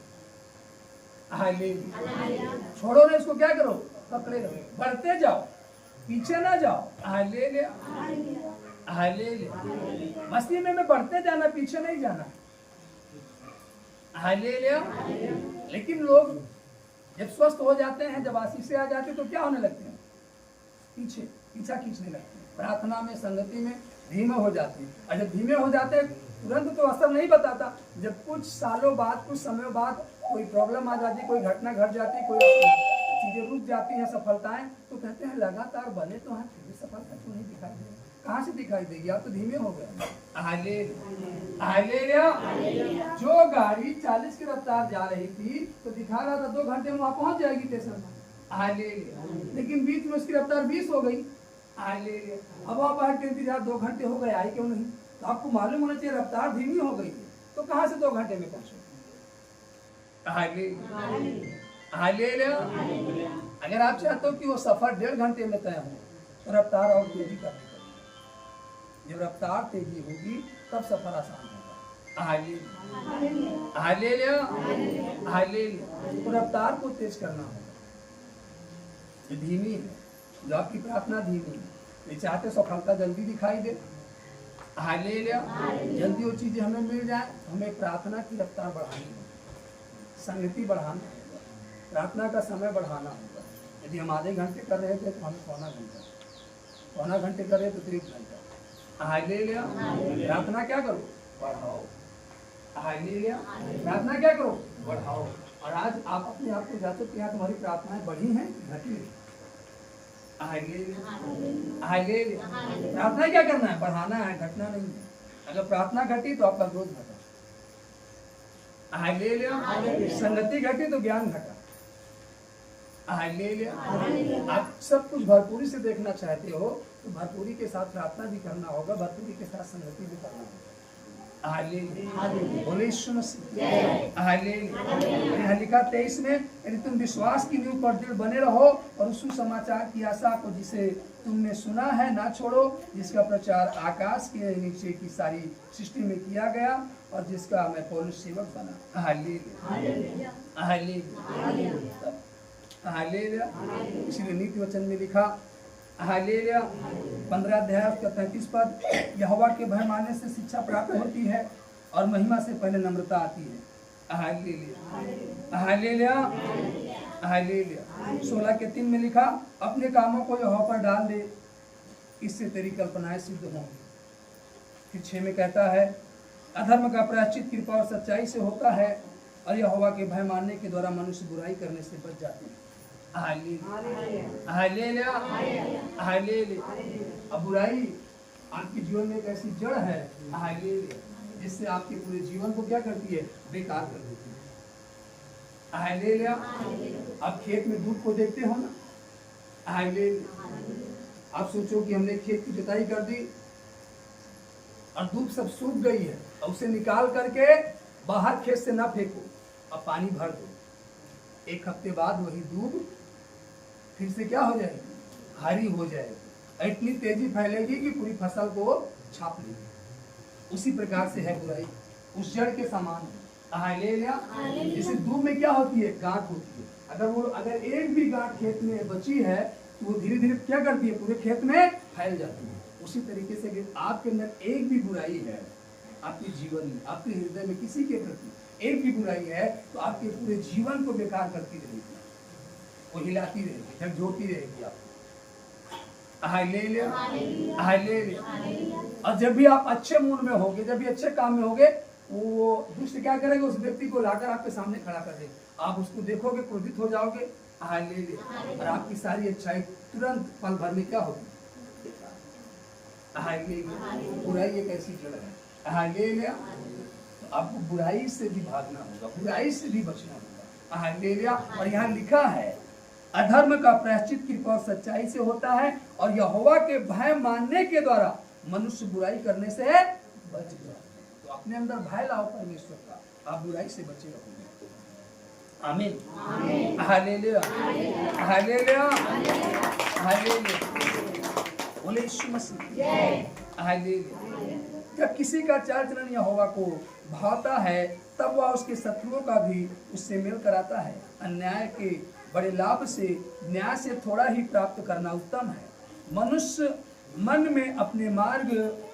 हालेलुया। छोड़ो नहीं, इसको क्या करो? पकड़े रहो, बढ़ते जाओ, पीछे ना जाओ। हालेलुया। हालेलुया। मसीह में बढ़ते जाना, पीछे नहीं जाना। हालेलुया। लेकिन लोग जब स्वस्थ हो जाते हैं, जब आशीष से आ जाते हैं, तो क्या होने लगते हैं? पीछा खींचने लगते हैं। प्रार्थना में, संगति में धीमे हो जाते हैं। और जब धीमे हो जाते हैं, तुरंत तो असर नहीं बताता। जब कुछ सालों बाद, कुछ समय बाद कोई प्रॉब्लम आ जाती, कोई घटना घट जाती, कोई चीजें रुक जाती हैं, सफलताएं, तो कहते हैं लगातार बने तो हैं, फिर भी सफलता क्यों नहीं दिखाई दे? कहाँ से दिखाई देगी? आप तो धीमे हो गए। हालेलुया। जो गाड़ी 40 की रफ्तार जा रही थी तो दिखा रहा था 2 घंटे में वहां पहुंच जाएगी स्टेशन में। हालेलुया। लेकिन बीच में उसकी रफ्तार 20 हो गई। हालेलुया। अब आप आए इंतजार 2 घंटे हो गए, आई क्यों नहीं? तो आपको मालूम होना चाहिए रफ्तार धीमी हो गई थी, तो कहाँ से 2 घंटे में पहुंचे? हालेलुया। अगर आप चाहते हो कि वो सफर 1.5 घंटे में तय हो, तो रफ्तार और तेजी करनी पड़ेगी। जब रफ्तार तेजी होगी तब सफर आसान होगा। हालेलुया। हालेलुया। तो रफ्तार को तेज करना होगा। जो धीमी है, जो आपकी प्रार्थना धीमी है, ये चाहते सफलता जल्दी दिखाई दे। हालेलुया। जल्दी वो चीजें हमें मिल जाए, हमें प्रार्थना की रफ्तार बढ़ानी होगी, संगति बढ़ाना होगा, प्रार्थना का समय बढ़ाना होगा। यदि हम आधे घंटे कर रहे थे तो हमें पौना घंटे कर रहे तो 1 घंटा। हालेलुया। प्रार्थना क्या करो? बढ़ाओ। हालेलुया। प्रार्थना क्या करो? बढ़ाओ। और आज आप अपने आप को जांचो कि तुम्हारी प्रार्थनाएं बढ़ी हैं, घटी हैं? हालेलुया। प्रार्थना क्या करना है? बढ़ाना है, घटना नहीं है। अगर प्रार्थना घटी तो आपका ग्रोथ घटा। हालेलुया। संगति घटी तो ज्ञान घटा। हालेलुया। आप सब कुछ भरपूरी से देखना चाहते हो तो भरपूरी के साथ प्रार्थना भी करना होगा, भरपूरी के साथ संगति भी करना होगा। हालेलुया। बोले यीशु मसीह। हालेलुया। यहाँ लिखा 23 में, यदि तुम विश्वास की नींव पर दृढ़ बने रहो और उस सुसमाचार की आशा को जिसे तुमने सुना है ना छोड़ो, जिसका प्रचार आकाश के नीचे की सारी सृष्टि में किया गया और जिसका मैं पौलुस सेवक बना। हालेलुया। हालेलुया। हालेलुया। इसलिए नीति वचन में लिखा, हालेलुया, 15 अध्याय उसका 33 पद, यहोवा के भय मानने से शिक्षा प्राप्त होती है और महिमा से पहले नम्रता आती है। हालेलुया। हालेलुया। हालेलुया। 16 के 3 में लिखा, अपने कामों को यहोवा पर डाल दे, इससे तेरी कल्पनाएं सिद्ध होंगी। फिर 6 में कहता है, अधर्म का प्रायश्चित कृपा और सच्चाई से होता है और यहोवा के भय मानने के द्वारा मनुष्य बुराई करने से बच जाते हैं। Hallelujah, hallelujah. अब बुराई आपके जीवन में एक ऐसी जड़ है हालेलुया, जिससे आपके पूरे जीवन को क्या करती है, बेकार कर देती है। हालेलुया। आप खेत में धूप को देखते हो ना, हालेलुया। आप सोचो कि हमने खेत की जुताई कर दी और धूप सब सूख गई है, और उसे निकाल करके बाहर खेत से ना फेंको, अब पानी भर दो। एक हफ्ते बाद वही धूप फिर से क्या हो जाएगी, हरी हो जाएगी, इतनी तेजी फैलेगी कि पूरी फसल को छाप लेगी। उसी प्रकार से है बुराई, उस जड़ के समान है। हालेलुया। जैसे धूप में क्या होती है, गांठ होती है। अगर एक भी गांठ खेत में बची है तो वो धीरे धीरे क्या करती है, पूरे खेत में फैल जाती है। उसी तरीके से अगर आपके अंदर एक भी बुराई है, आपके जीवन में, आपके हृदय में किसी के प्रति एक भी बुराई है, तो आपके पूरे जीवन को बेकार करती रहेगी, वो हिलाती रहेगी, झकझोरती रहेगी आपको। Hallelujah, hallelujah. और जब भी आप अच्छे मूड में होगे, जब भी अच्छे काम में होगे, वो दुष्ट क्या करेगा, उस व्यक्ति को लाकर आपके सामने खड़ा कर देगा। आप उसको देखोगे, क्रोधित हो जाओगे। हालेलुया। और आपकी सारी अच्छाई तुरंत पल भर में क्या होगी, हालेलुया। बुराई एक ऐसी जड़ है, हालेलुया। तो आपको बुराई से भी भागना होगा, बुराई से भी बचना होगा। हालेलुया। और यहाँ लिखा है, अधर्म का प्रायश्चित कृपा और सच्चाई से होता है, और यहोवा के भय मानने के द्वारा मनुष्य बुराई करने से बच गया। तो अपने अंदर भय लाओ परमेश्वर का, आप बुराई से बचे रहोगे। आमीन, हालेलुया, हालेलुया, हालेलुया। बोले यीशु मसीह, हालेलुया। जब किसी का चाल चलन यहोवा को भाता है, तब वह उसके शत्रुओं का भी उससे मेल कराता है। अन्याय के बड़े लाभ से न्याय से थोड़ा ही प्राप्त करना उत्तम है। मनुष्य मन में अपने मार्ग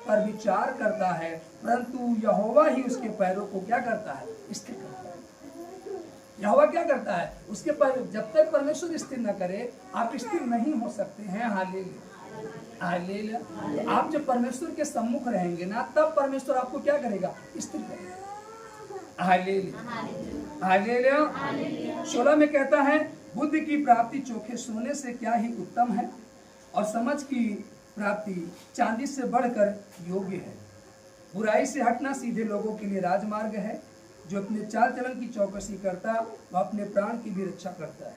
पर विचार करता है, परंतु यहोवा ही उसके पैरों को क्या करता है, स्थिर करता है। यहोवा क्या करता है, उसके पैर, जब तक परमेश्वर स्थिर न करे आप स्थिर नहीं हो सकते हैं। Hallelujah, hallelujah. आप जब परमेश्वर के सम्मुख रहेंगे ना, तब परमेश्वर आपको क्या करेगा, स्थिर करेगा। Hallelujah, hallelujah. 16 में कहता है, बुद्धि की प्राप्ति चोखे सोने से क्या ही उत्तम है, और समझ की प्राप्ति चांदी से बढ़कर योग्य है। बुराई से हटना सीधे लोगों के लिए राजमार्ग है। जो अपने चाल चलन की चौकसी करता, वह अपने प्राण की भी रक्षा करता है।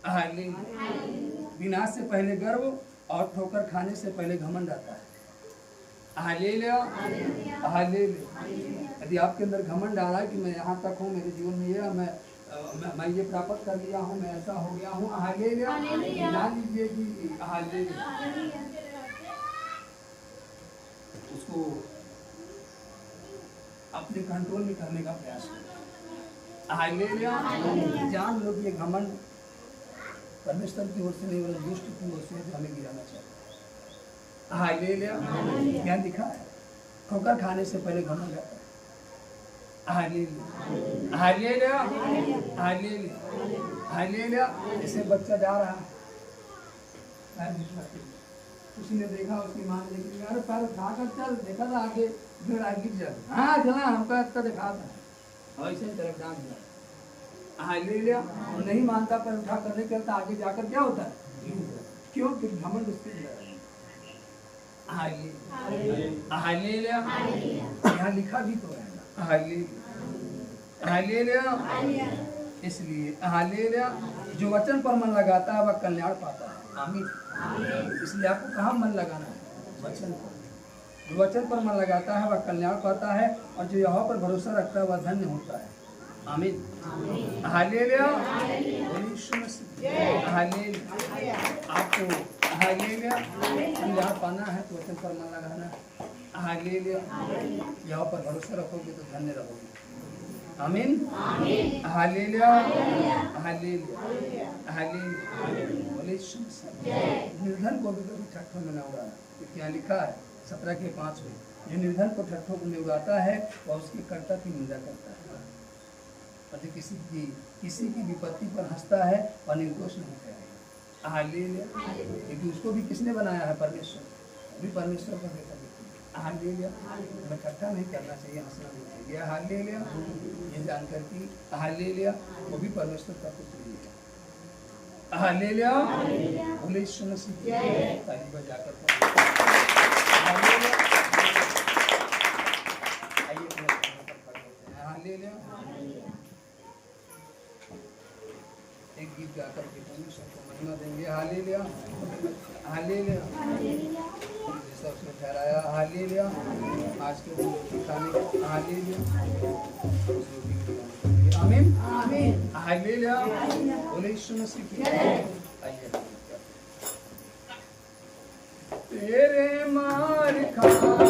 हालेलुया। विनाश से पहले गर्व और ठोकर खाने से पहले घमंड आता है। Hallelujah, hallelujah. यदि आपके अंदर घमंड आ रहा है कि मैं यहाँ तक हूँ, मेरे जीवन में ये मैं ये प्राप्त कर लिया हूँ, मैं ऐसा हो गया हूँ, हालेलुया, जान लीजिए कि हालेलुया, उसको अपने कंट्रोल में करने का प्रयास करें। हालेलुया। जान लो कि ये घमंड परमेश्वर की ओर से नहीं, बल्कि दुष्ट की ओर से हमें गिराना चाहिए। हालेलुया। क्या लिखा है, ठोकर खाने से पहले घमंड आता है। Hallelujah, hallelujah, hallelujah, hallelujah. जैसे बच्चा जा रहा है, किसी ने देखा, उसकी माँ ने देखी, अरे पैर उठा कर चल, देखा था आगे फिर आगे गिर जाए, हाँ चला, हमको इतना दिखा था, ऐसे ही तरफ डांस दिया। हालेलुया। नहीं मानता, पर उठा कर नहीं करता, आगे जाकर क्या होता है, क्यों, फिर घमंड उसके लिए। हालेलुया। यहाँ लिखा भी तो है ना, हालेलुया, हालेलुया। इसलिए हालेलुया, जो वचन पर मन लगाता है वह कल्याण पाता है। आमीन। इसलिए आपको कहाँ मन लगाना है, वचन पर। जो वचन पर मन लगाता है वह कल्याण पाता है, और जो यहोवा पर भरोसा रखता है वह धन्य होता है। आमीन, हालेलुया, हालेलुया। आपको हालेलुया कल्याण पाना है तो वचन पर मन लगाना है। हालेलुया। यहोवा पर भरोसा रखोगे तो धन्य रहोगे। आमीन, हालेलुया, हालेलुया, हालेलुया। बोले यीशु मसीह। निर्धन को भी कभी ठट्ठों में न उड़ाना, क्योंकि यहाँ लिखा है 17:5 में, जो निर्धन को ठट्ठों में उड़ाता है वह उसके कर्ता की निंदा करता है, और जो किसी की विपत्ति पर हंसता है वह निर्दोष नहीं ठहरेगा। हालेलुया। क्योंकि उसको भी किसने बनाया है, परमेश्वर, भी परमेश्वर का बेटा। हालेलुया। हमें ठट्ठा नहीं करना चाहिए, हंसना नहीं चाहिए। हालेलुया। ये जानकर कि हालेलुया वो भी परमेश्वर का पुत्र ही है। हालेलुया, बोले यीशु मसीह की जय। ताली बजाकर हालेलुया। आइए अपने स्थानों पर खड़े होते हैं। हालेलुया। एक गीत गाकर के परमेश्वर को महिमा देंगे। हालेलुया, हालेलुया, जैसा उसने ठहराया। हालेलुया, आज के दिन रोटी खाने का। हालेलुया, उस रोटी को खाने के लिए। आमीन, आमीन, हालेलुया, बोले यीशु मसीह की जय। आइए तेरे मार खाने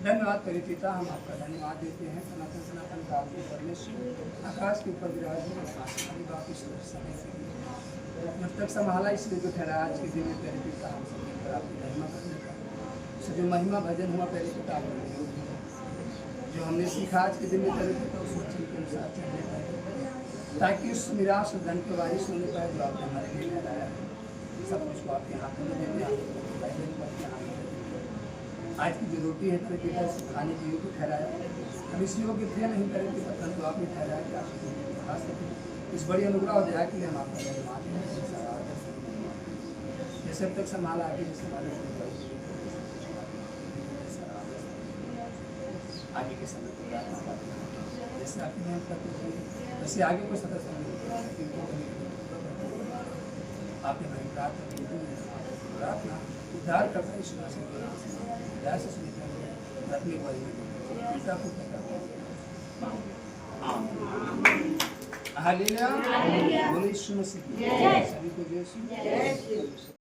धन्यवाद तेरे पिता, हम आपका धन्यवाद देते हैं। सनातन सनातन काल के परमेश्वर आकाश के ऊपर विराजमान आसमानी बाप इस समय के लिए जब तक संभाला इसलिए जो ठहराया आज के दिन में तेरे पिता हम सब पर आपकी महिमा करने का से जो महिमा भजन हुआ तेरे पिता जो हमने सीखा आज के दिन में तेरे पिता उस वचन के अनुसार चलने पाए ताकि उस निराश और धन के वारिस होने पाए जो आपने हमारे लिए ठहराया सब कुछ को आपके हाथों में देते हैं। आज की जो रोटी है तेरे पिता से खाने के योग्य ठहराया, हम इस योग्य थे नहीं तेरे पिता परंतु आपने ठहराया कि आप खा सकें। इस बड़ी अनुग्रह और दया के लिए हम आपका धन्यवाद हैं। जैसे अब तक संभाला आगे जैसे आगे के समय को जैसे आपकी मेहनत करते थे वैसे आगे को सदस्य आपने बड़ी प्रार्थना उद्धार करता ईश्वर से रखने वाली पिता को हालेलुया, बोले यीशु मसीह सभी को जय।